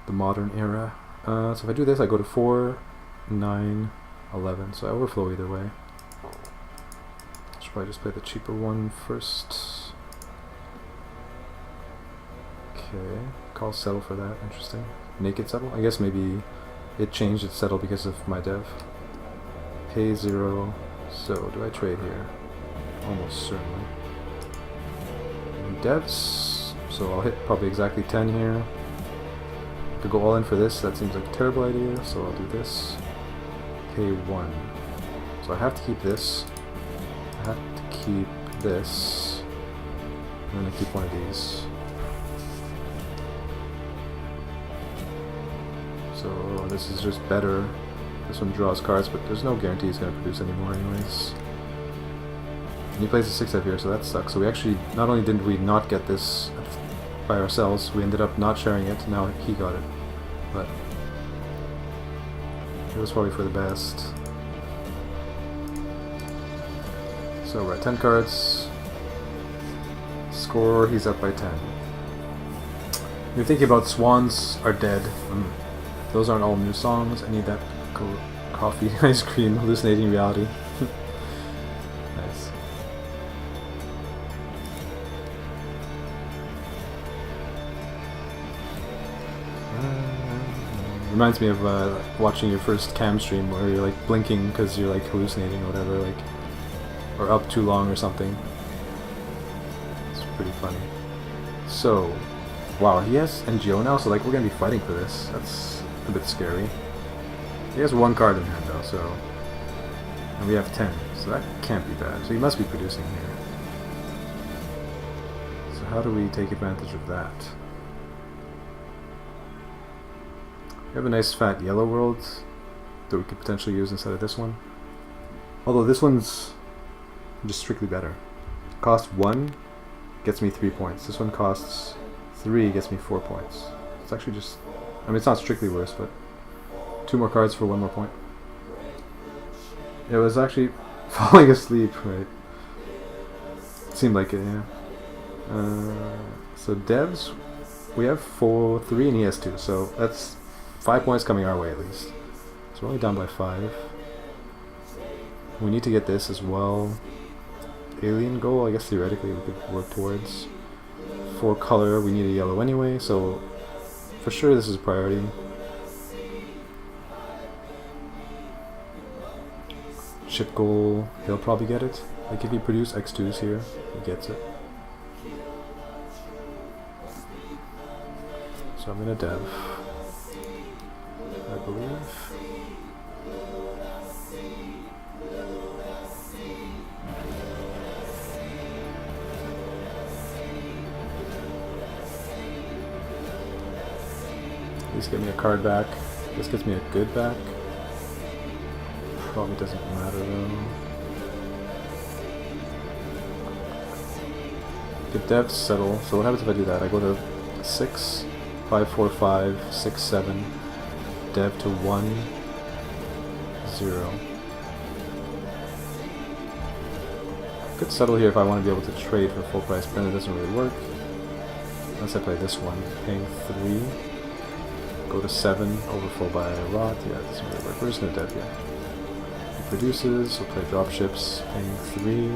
The modern era. So if I do this, I go to 4, 9, 11. So I overflow either way. I should probably just play the cheaper one first. Okay. Call settle for that. Interesting. Naked settle? I guess maybe it changed its settle because of my dev. Pay 0. So do I trade here? Almost certainly. Devs. So I'll hit probably exactly 10 here. Could go all in for this. That seems like a terrible idea. So I'll do this. Pay 1. So I have to keep this. I have to keep this. I'm gonna keep one of these. So this is just better. This one draws cards, but there's no guarantee he's going to produce anymore anyways. And he plays a 6 up here, so that sucks. So we actually, not only did we not get this by ourselves, we ended up not sharing it, now he got it. But it was probably for the best. So we're at 10 cards. Score, he's up by 10. You're thinking about Swans Are Dead. Those aren't all new songs. I need that coffee, ice cream, hallucinating reality. Nice. Reminds me of watching your first cam stream where you're like blinking because you're like hallucinating or whatever, like, or up too long or something. It's pretty funny. So, wow, he has NGO now, so like we're gonna be fighting for this. That's a bit scary. He has 1 card in hand though, so, and we have 10, so that can't be bad. So he must be producing here. So how do we take advantage of that? We have a nice fat yellow world that we could potentially use instead of this one. Although this one's just strictly better. Cost 1 gets me 3 points. This one costs 3, gets me 4 points. It's actually just, I mean, it's not strictly worse, but 2 more cards for 1 more point. It was actually falling asleep, right? It seemed like it, yeah. So devs, we have 3 and he has 2, so that's 5 points coming our way at least. So we're only down by 5. We need to get this as well. Alien goal, I guess theoretically we could work towards. For color, we need a yellow anyway, so for sure this is a priority. chip goal, he'll probably get it. Like if you produce X2s here, he gets it. So I'm gonna dev, I believe. Please get me a card back. This gets me a good back. Probably doesn't matter though. Get dev, settle. So what happens if I do that? I go to 6, 5, 4, 5, 6, 7. Dev to 1, 0. Could settle here if I want to be able to trade for full price, but it doesn't really work. Unless I play this one, paying 3. Go to 7, overfull by a rot. Yeah, it doesn't really work. We're just gonna dev here. He produces, we'll play dropships, paying 3.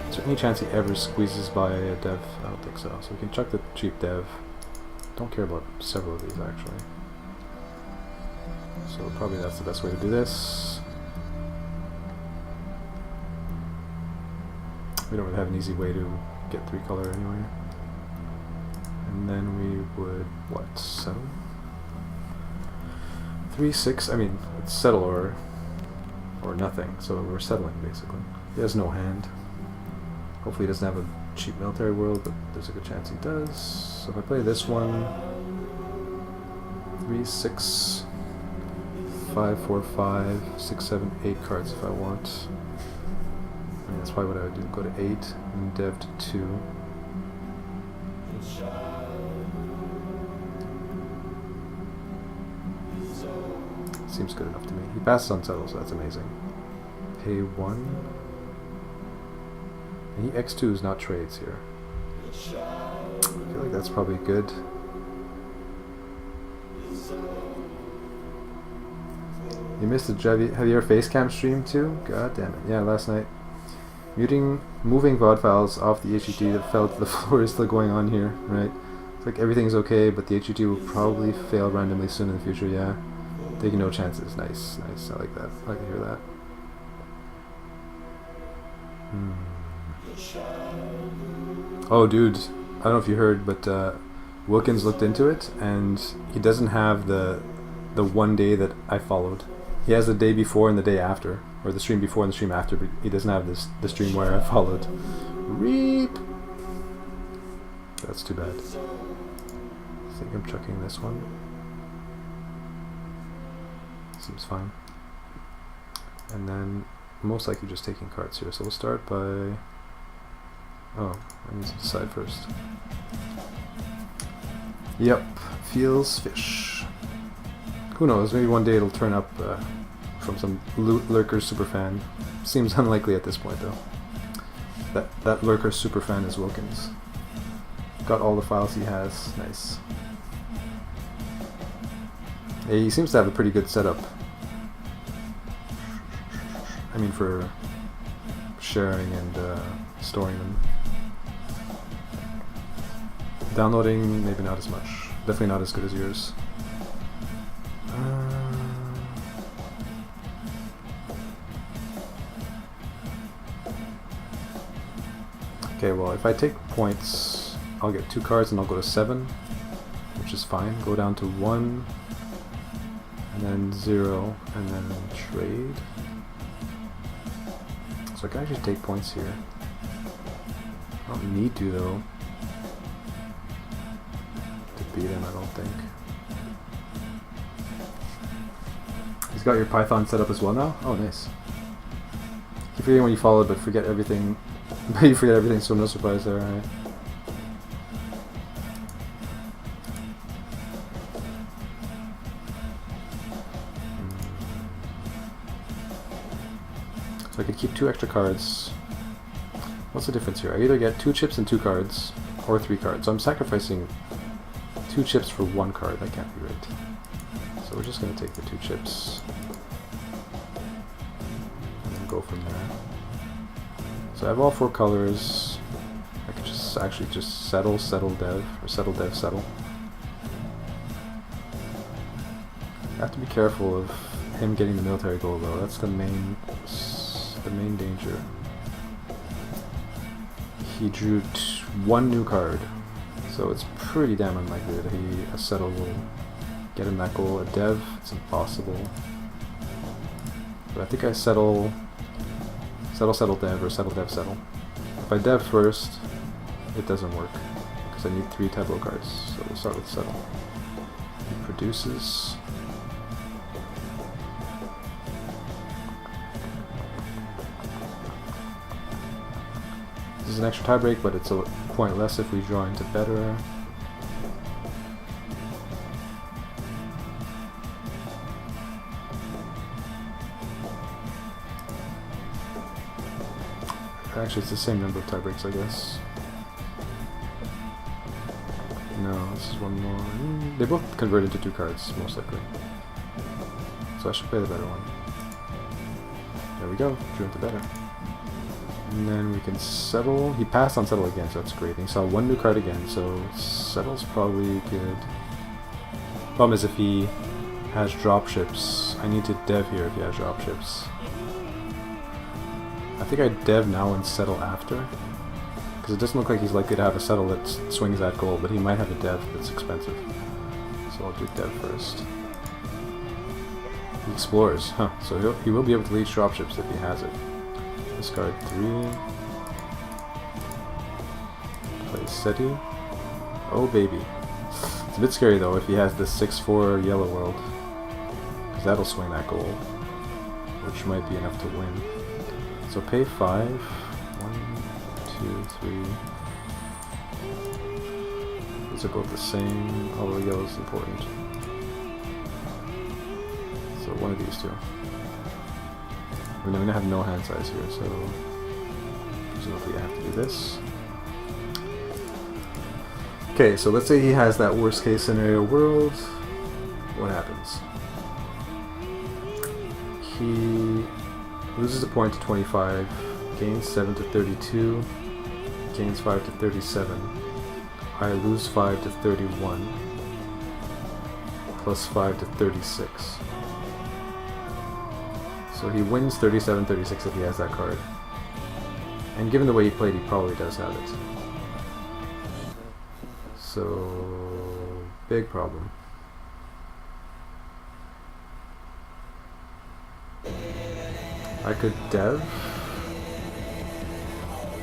Is there any chance he ever squeezes by a dev? I don't think so. So we can chuck the cheap dev. Don't care about several of these actually. So probably that's the best way to do this. We don't really have an easy way to get 3 color anyway. And then we would, what, settle? 3, 6, I mean, it's settle or nothing, so we're settling basically. He has no hand. Hopefully he doesn't have a cheap military world, but there's a good chance he does. So if I play this one, 3, 6, 5, 4, 5, 6, 7, 8 cards if I want. I mean, that's probably what I would do. Go to 8 and dev to 2. Seems good enough to me. He passes on settle, so that's amazing. Pay 1. And he X2s, not trades here. I feel like that's probably good. You missed the Javier Facecam stream too? God damn it. Yeah, last night. Moving VOD files off the HTTP that fell to the floor is still going on here, right? It's like everything's okay, but the HTTP will probably fail randomly soon in the future, yeah. Taking no chances. Nice, nice. I like that. I like to hear that. Oh, dude. I don't know if you heard, but Wilkins looked into it, and he doesn't have the one day that I followed. He has the day before and the day after, or the stream before and the stream after, but he doesn't have the stream where I followed. Reap! That's too bad. I think I'm chucking this one. Seems fine. And then most likely just taking cards here. So we'll start by... Oh, I need to decide first. Yep, feels fish. Who knows, maybe one day it'll turn up from some Lurker superfan. Seems unlikely at this point though. That Lurker superfan is Wilkins. Got all the files he has, nice. Yeah, he seems to have a pretty good setup. I mean for sharing and storing them. Downloading, maybe not as much. Definitely not as good as yours. Okay, well, if I take points, I'll get 2 cards and I'll go to 7, which is fine. Go down to 1, and then 0, and then trade. So I can actually take points here. I don't need to, though, to beat him, I don't think. He's got your Python set up as well now? Oh, nice. Keep forgetting when you followed, but forget everything. You forget everything, so no surprise there, right? So I could keep 2 extra cards. What's the difference here? I either get 2 chips and 2 cards, or 3 cards. So I'm sacrificing 2 chips for 1 card. That can't be right. So we're just going to take the 2 chips and then go from there. So I have all 4 colors. I could just actually just settle, dev, or settle, dev, settle. I have to be careful of him getting the military goal though. That's the main danger. He drew one new card, so it's pretty damn unlikely that a settle will get him that goal. A dev, it's impossible. But I think I settle dev, or settle dev settle. If I dev first, it doesn't work because I need 3 tableau cards. So we'll start with settle. He produces. This is an extra tiebreak, but it's a point less if we draw into better. Actually, it's the same number of tiebreaks, I guess. No, this is one more. They both convert into 2 cards, most likely. So I should play the better one. There we go, drew into better. And then we can settle. He passed on settle again, so that's great. And he saw 1 new card again, so settle's probably good. Problem is if he has dropships, I need to dev here if he has dropships. I think I dev now and settle after, because it doesn't look like he's likely to have a settle that swings that goal, but he might have a dev that's expensive. So I'll do dev first. He explores, huh? So he will be able to leech dropships if he has it. Discard 3. Play SETI. Oh baby. It's a bit scary though if he has this 6/4 yellow world, because that'll swing that goal, which might be enough to win. So pay 5. 1, 2, 3. These are both the same, although yellow is important. So one of these two. I'm going to have no hand size here, so presumably I have to do this. Okay, so let's say he has that worst case scenario world. What happens? He loses a point to 25, gains 7 to 32, gains 5 to 37. I lose 5 to 31, plus 5 to 36. So he wins 37-36 if he has that card. And given the way he played, he probably does have it. So, big problem. I could dev.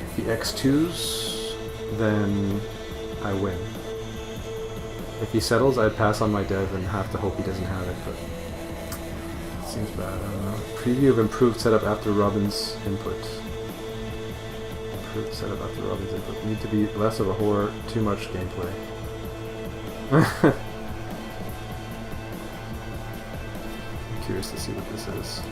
If he x2s, then I win. If he settles, I'd pass on my dev and have to hope he doesn't have it, but it seems bad. I don't know. Preview of improved setup after Robin's input. Improved setup after Robin's input. Need to be less of a whore, too much gameplay. I'm curious to see what this is.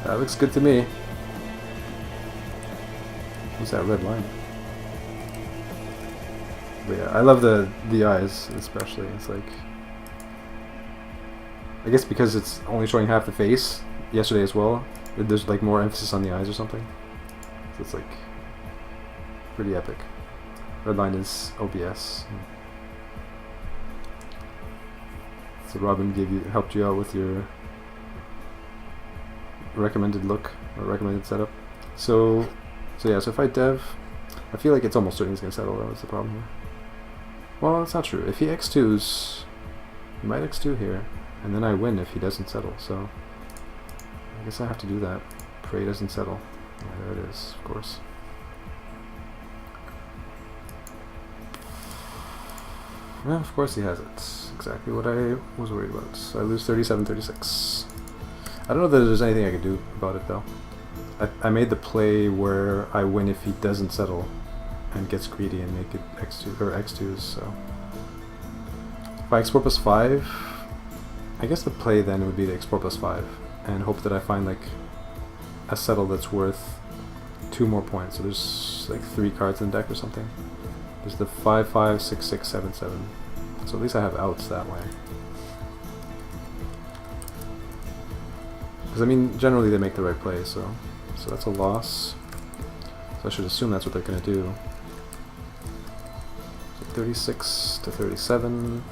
That looks good to me. What's that red line? But yeah, I love the eyes, especially. It's like, I guess because it's only showing half the face yesterday as well, there's like more emphasis on the eyes or something. So it's like pretty epic. Red line is OBS. So Robin helped you out with your recommended look or recommended setup. So yeah, so if I dev, I feel like it's almost certain he's gonna settle. That was the problem here. Well, that's not true. If he x2s, he might x2 here, and then I win if he doesn't settle. So I guess I have to do that. Pray he doesn't settle. Yeah, there it is, of course. Yeah, of course he has it. Exactly what I was worried about. So I lose 37-36. I don't know that there's anything I can do about it though. I made the play where I win if he doesn't settle and gets greedy and make it x2 or x2s. So if I export plus 5, I guess the play then would be to export plus 5 and hope that I find like a settle that's worth 2 more points. So there's like 3 cards in the deck or something. There's the 5/5, 6/6, 7/7. So at least I have outs that way. Because I mean, generally they make the right play, so that's a loss. So I should assume that's what they're gonna do. So 36 to 37.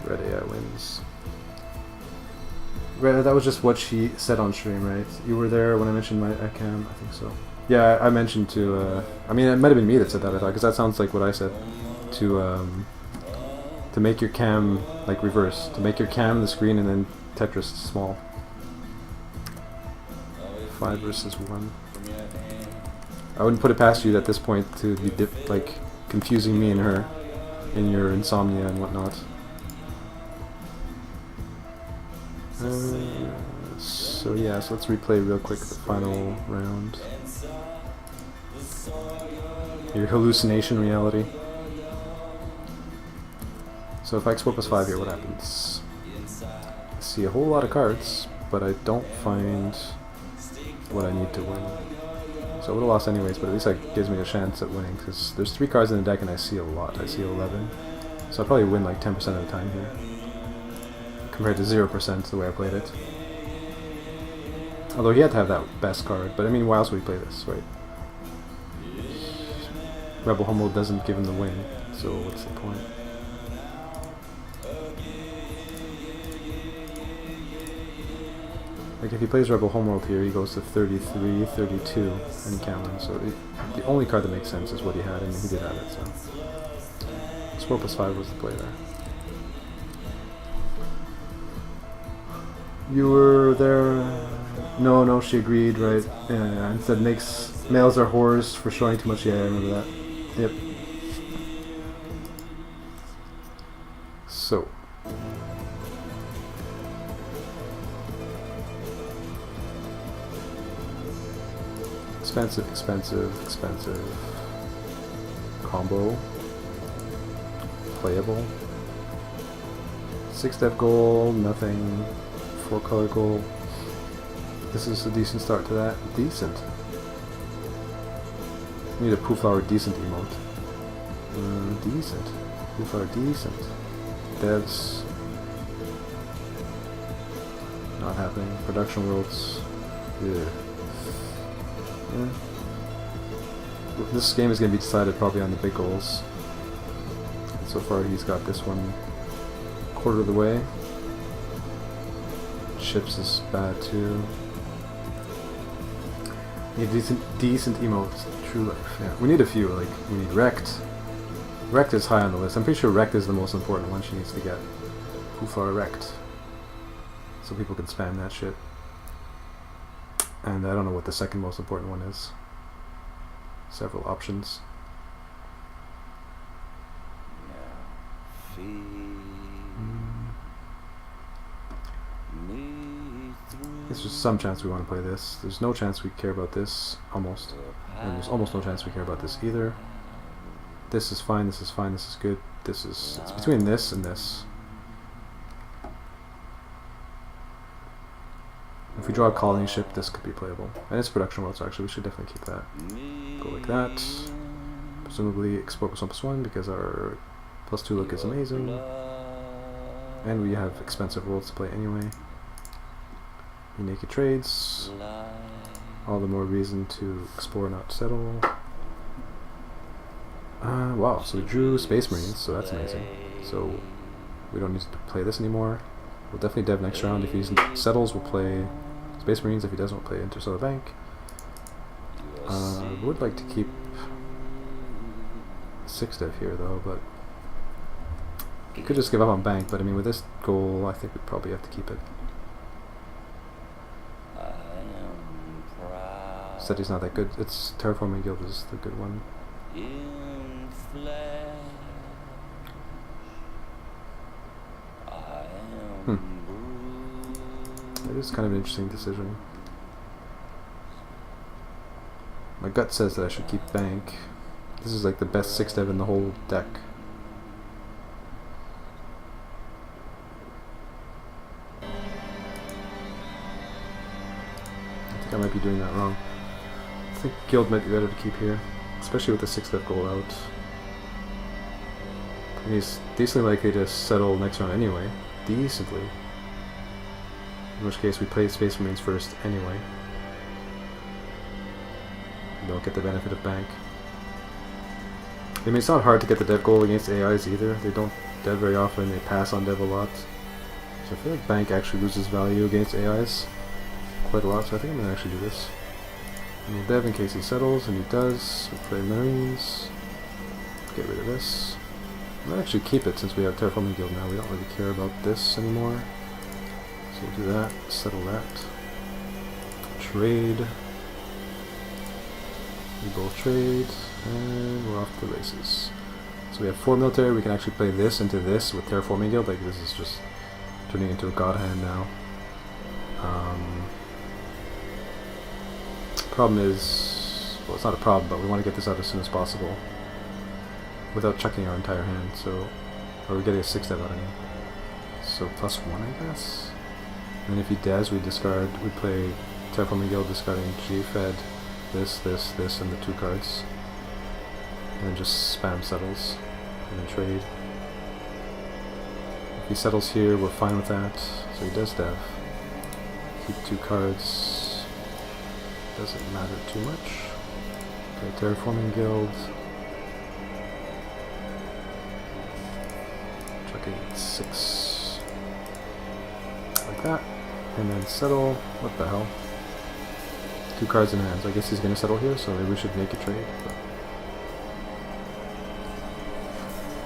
Red AI wins. Red, that was just what she said on stream, right? You were there when I mentioned my cam, I think so. Yeah, I mentioned to, I mean, it might have been me that said that, I thought, because that sounds like what I said. To make your cam, like, reverse. To make your cam the screen and then Tetris small. 5 versus 1. I wouldn't put it past you at this point to be, like, confusing me and her in your insomnia and whatnot. So yeah, so let's replay real quick the final round. Your hallucination reality. So if I explore +5 here, what happens? I see a whole lot of cards, but I don't find what I need to win. So I would have lost anyways, but at least that gives me a chance at winning, because there's 3 cards in the deck and I see a lot. I see 11. So I'll probably win like 10% of the time here, compared to 0% the way I played it. Although he had to have that best card, but I mean, why else would he play this, right? Rebel Homeworld doesn't give him the win, so what's the point? Like if he plays Rebel Homeworld here, he goes to 33, 32, and he can't win. So the only card that makes sense is what he had, and he did have it, so. Score +5 was the play there. You were there. No, she agreed, right? Yeah, and said males are whores for showing too much. Yeah, I remember that. Yep. So. Expensive. Combo. Playable. 6 def gold, nothing. 4 color gold. This is a decent start to that. Decent. Need a Pooflower decent emote. Decent. Pooflower decent. Devs. Not happening. Production worlds. Yeah. This game is going to be decided probably on the big goals. So far he's got this one quarter of the way. Ships is bad too. Need decent emotes. True life. Yeah, we need a few. Like we need Wrecked. Wrecked is high on the list. I'm pretty sure Wrecked is the most important one she needs to get. Pooflower Wrecked. So people can spam that shit. And I don't know what the second most important one is. Several options. There's just some chance we want to play this. There's no chance we care about this, almost. And there's almost no chance we care about this either. This is fine, this is fine, this is good. This is, it's between this and this. If we draw a colony ship, this could be playable. And it's production world, so actually we should definitely keep that. Go like that. Presumably explore +1/+1 because our +2 look is amazing. And we have expensive worlds to play anyway. Naked trades. All the more reason to explore, not settle. Wow, so we drew Space Marines, so that's amazing. So we don't need to play this anymore. We'll definitely dev next round. If he settles, we'll play Space Marines. If he doesn't, we'll play Interstellar Bank. Would like to keep 6 dev here though, but we could just give up on Bank, but I mean with this goal I think we'd probably have to keep it. Said he's not that good. It's Terraforming Guild is the good one. It is kind of an interesting decision. My gut says that I should keep Bank. This is like the best 6 dev in the whole deck. I think I might be doing that wrong. I think Guild might be better to keep here, especially with the 6 dev goal out. And he's decently likely to settle next round anyway. Decently. In which case we play Space Marines first anyway. don't get the benefit of bank. I mean, it's not hard to get the dev goal against AIs either. They don't dev very often, they pass on dev a lot. So I feel like bank actually loses value against AIs quite a lot, so I think I'm going to actually do this. And we'll dev in case he settles, and he does. We'll play Marines. Get rid of this. We'll actually keep it since we have Terraforming Guild now. We don't really care about this anymore. So we'll do that, settle that. Trade. We both trade, and we're off to the races. So we have 4 military, we can actually play this into this with Terraforming Guild, like this is just turning into a god hand now. Problem is, well, it's not a problem, but we want to get this out as soon as possible without chucking our entire hand, so, or we're getting a 6 dev out of it. So +1, I guess. And then if he does, we discard, we play Terraforming Guild discarding G-Fed, this, and the 2 cards. And then just spam settles, and then trade. If he settles here, we're fine with that, so he does dev. Keep 2 cards. Doesn't matter too much. Okay, Terraforming Guild. Chucking 6. Like that. And then settle. What the hell? 2 cards in hand. So I guess he's going to settle here, so maybe we should make a trade. But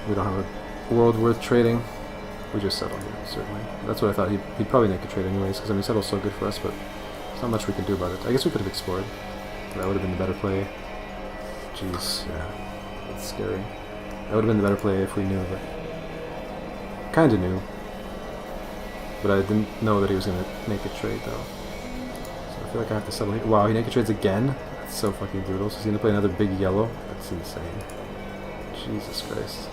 we don't have a world worth trading. We just settle here, certainly. That's what I thought. He'd probably make a trade anyways, because I mean, settle's so good for us, but there's not much we can do about it. I guess we could have explored. That would have been the better play. Jeez, yeah. That's scary. That would have been the better play if we knew, but kinda knew. But I didn't know that he was gonna make a trade though. So I feel like I have to settle here. Wow, he naked trades again? That's so fucking brutal. So he's gonna play another big yellow? That's insane. Jesus Christ.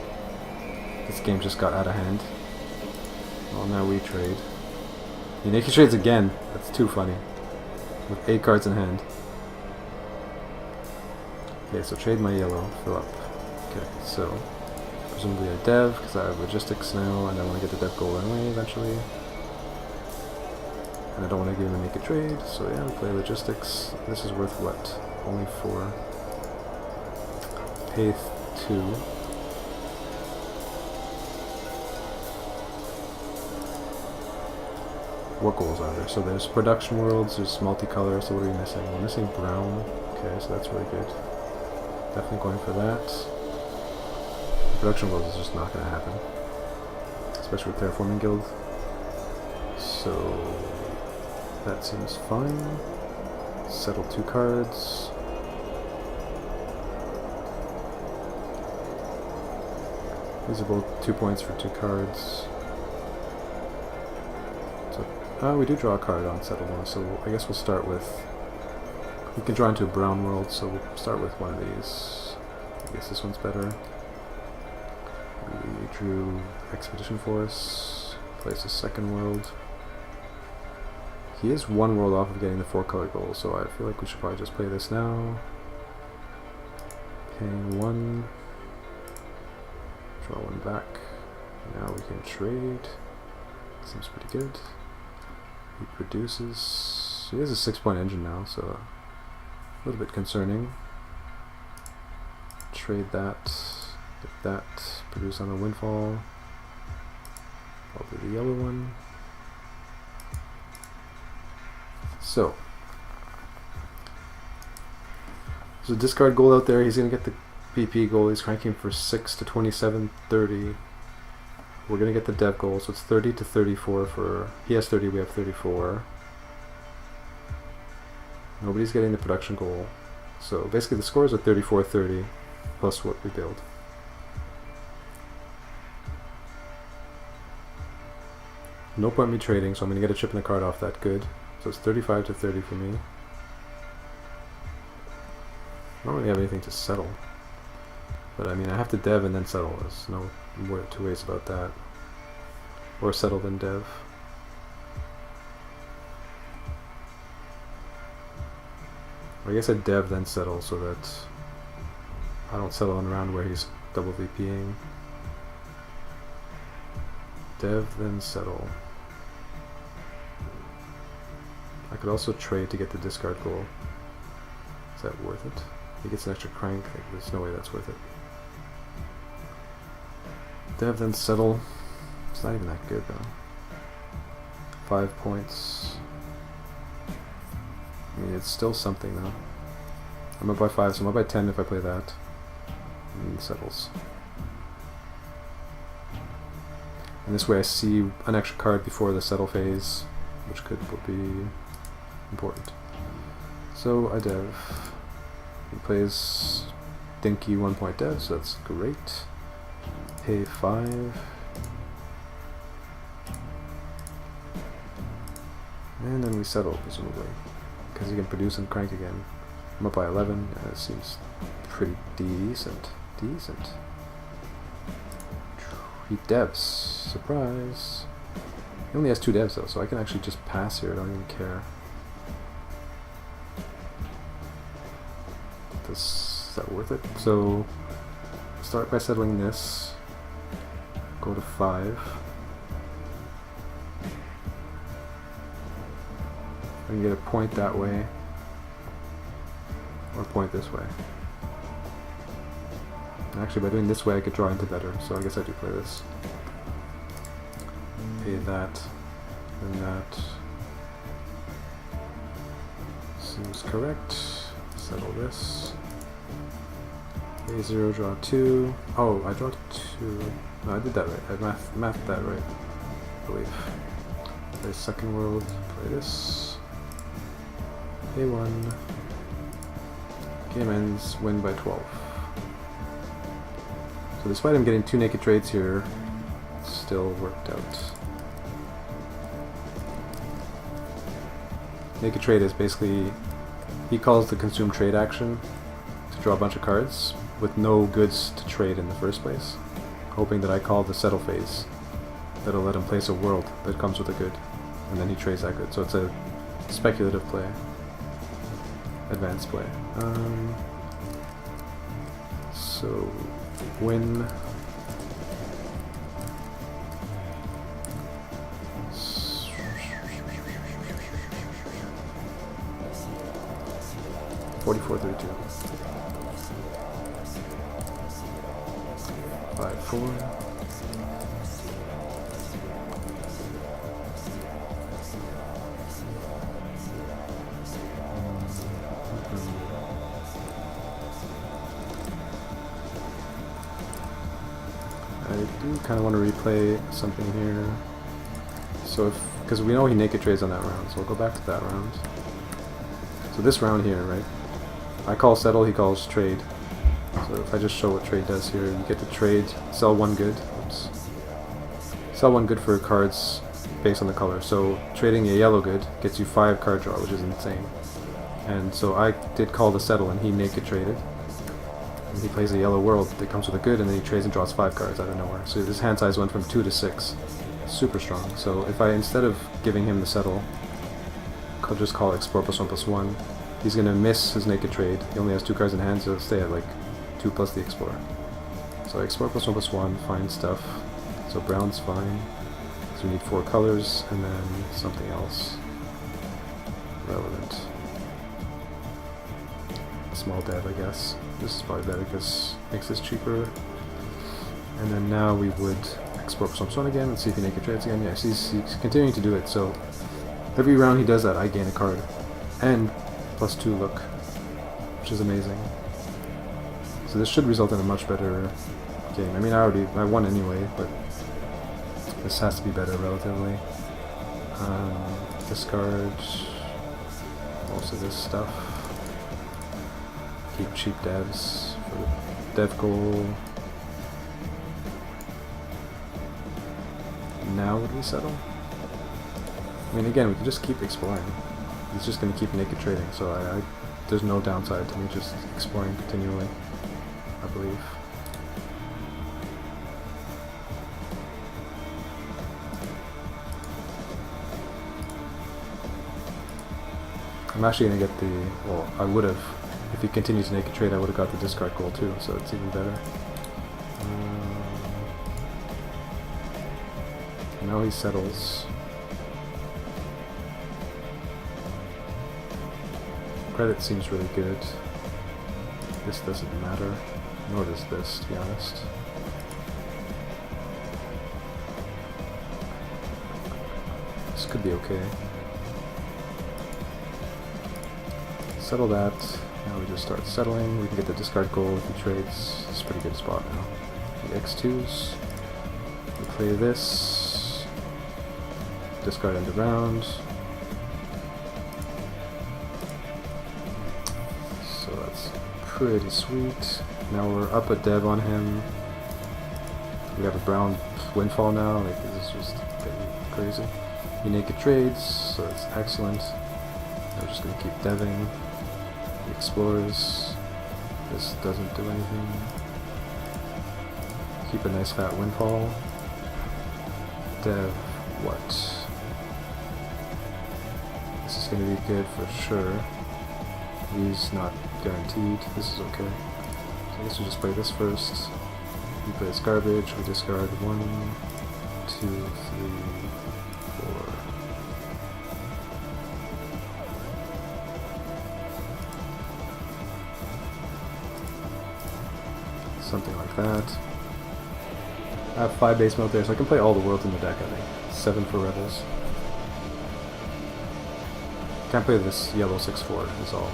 This game just got out of hand. Well, now we trade. He naked trades again. That's too funny. With 8 cards in hand. Okay, so trade my yellow, fill up. Okay, so presumably I dev, because I have logistics now, and I want to get the dev goal anyway, eventually. And I don't want to give him a naked trade, so yeah, we play logistics. This is worth what? Only 4. Pay 2. What goals are there? So there's production worlds, there's multicolor, so what are we missing? We're missing brown. Okay, so that's really good. Definitely going for that. Production worlds is just not going to happen. Especially with Terraforming Guild. So that seems fine. Settle 2 cards. These are both 2 points for 2 cards. So, we do draw a card on settle one, so I guess we'll start with... We can draw into a brown world, so we'll start with one of these. I guess this one's better. We drew Expedition Force. Place a second world. He is 1 world off of getting the 4 color goal, so I feel like we should probably just play this now. Paying 1. Draw 1 back. Now we can trade. Seems pretty good. He produces... He has a 6-point engine now, so a little bit concerning. Trade that. Get that. Produce on the windfall. I'll do the yellow one. So there's a discard goal out there. He's going to get the PP goal. He's cranking for 6 to 27, 30. We're going to get the dev goal, so it's 30 to 34 for... He has 30, we have 34. Nobody's getting the production goal. So basically the scores are 34-30 plus what we build. No point me trading, so I'm going to get a chip in the card off that. Good. So it's 35 to 30 for me. I don't really have anything to settle. But I mean, I have to dev and then settle. There's no two ways about that. Or settle then dev. I guess I dev then settle so that I don't settle on a round where he's double VPing. Dev then settle. I could also trade to get the discard goal. Is that worth it? He gets an extra crank. Like, there's no way that's worth it. Dev, then settle. It's not even that good though. 5 points. I mean, it's still something though. I'm up by 5, so I'm up by 10 if I play that. And he settles. And this way I see an extra card before the settle phase, which could be important. So I dev. He plays dinky 1 point dev, so that's great. Pay 5. And then we settle, presumably. Because he can produce and crank again. I'm up by 11, and it seems pretty decent. Decent. He devs. Surprise. He only has 2 devs though, so I can actually just pass here, I don't even care. Is that worth it? So, start by settling this. Go to 5. I can get a point that way. Or point this way. Actually, by doing this way I could draw into better, so I guess I do play this. Pay that, and that. Seems correct. Settle this. Pay 0, draw 2. Oh, I draw 2. No, I did that right. I mathed that right, I believe. Play second world, play this. Pay 1. Game ends, win by 12. So despite him getting 2 naked trades here, it still worked out. Naked trade is basically, he calls the consume trade action to draw a bunch of cards with no goods to trade in the first place, hoping that I call the settle phase that'll let him place a world that comes with a good, and then he trades that good. So it's a speculative play, advanced play. So win. $44.32. 5-4. I do kind of want to replay something here. So if, because we know he naked trades on that round, so we'll go back to that round. So this round here, right? I call settle, he calls trade. So if I just show what trade does here, you get to trade, sell 1 good. Oops. Sell 1 good for cards based on the color. So trading a yellow good gets you 5 card draw, which is insane. And so I did call the settle, and he naked traded. And he plays a yellow world that comes with a good, and then he trades and draws 5 cards out of nowhere. So his hand size went from 2 to 6. Super strong. So if I, instead of giving him the settle, I'll just call explore +1/+1. He's gonna miss his naked trade. He only has 2 cards in hand, so it'll stay at like 2 plus the explore. So I explore +1/+1, find stuff. So brown's fine. So we need 4 colors, and then something else relevant. Small dev, I guess. This is probably better because it makes this cheaper. And then now we would explore +1/+1 again and see if he naked trades again. Yeah, he's continuing to do it. So every round he does that, I gain a card. And +2 look, which is amazing. So this should result in a much better game. I mean, I won anyway, but this has to be better relatively. Discard most of this stuff. Keep cheap devs for the dev goal. Now would we settle? I mean, again, we can just keep exploring. He's just going to keep naked trading, so there's no downside to me just exploring continually, I believe. I'm actually going to get the, well, I would have, if he continues to naked trade, I would have got the discard goal too, so it's even better. Now he settles. Credit seems really good. This doesn't matter, nor does this, to be honest. This could be okay. Settle that. Now we just start settling. We can get the discard gold if he trades. It's a pretty good spot now. The X2s. We play this. Discard end of round. So that's pretty sweet. Now we're up a dev on him. We have a brown windfall now. Like, this is just getting crazy. He naked trades, so that's excellent. We're just gonna keep deving. He explores. This doesn't do anything. Keep a nice fat windfall. Dev what? This is gonna be good for sure. He's not guaranteed. This is okay. So I guess we'll just play this first. He plays garbage. We discard 1, 2, 3, 4. Something like that. I have 5 base mode there, so I can play all the worlds in the deck, I think. 7 for Rebels. Can't play this yellow 6/4 is all.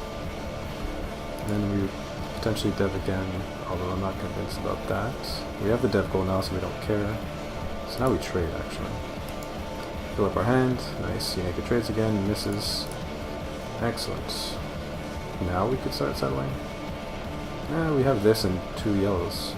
And then we potentially dev again, although I'm not convinced about that. We have the dev goal now, so we don't care. So now we trade, actually. Fill up our hand. Nice. He naked trades again. Misses. Excellent. Now we could start settling. We have this and 2 yellows.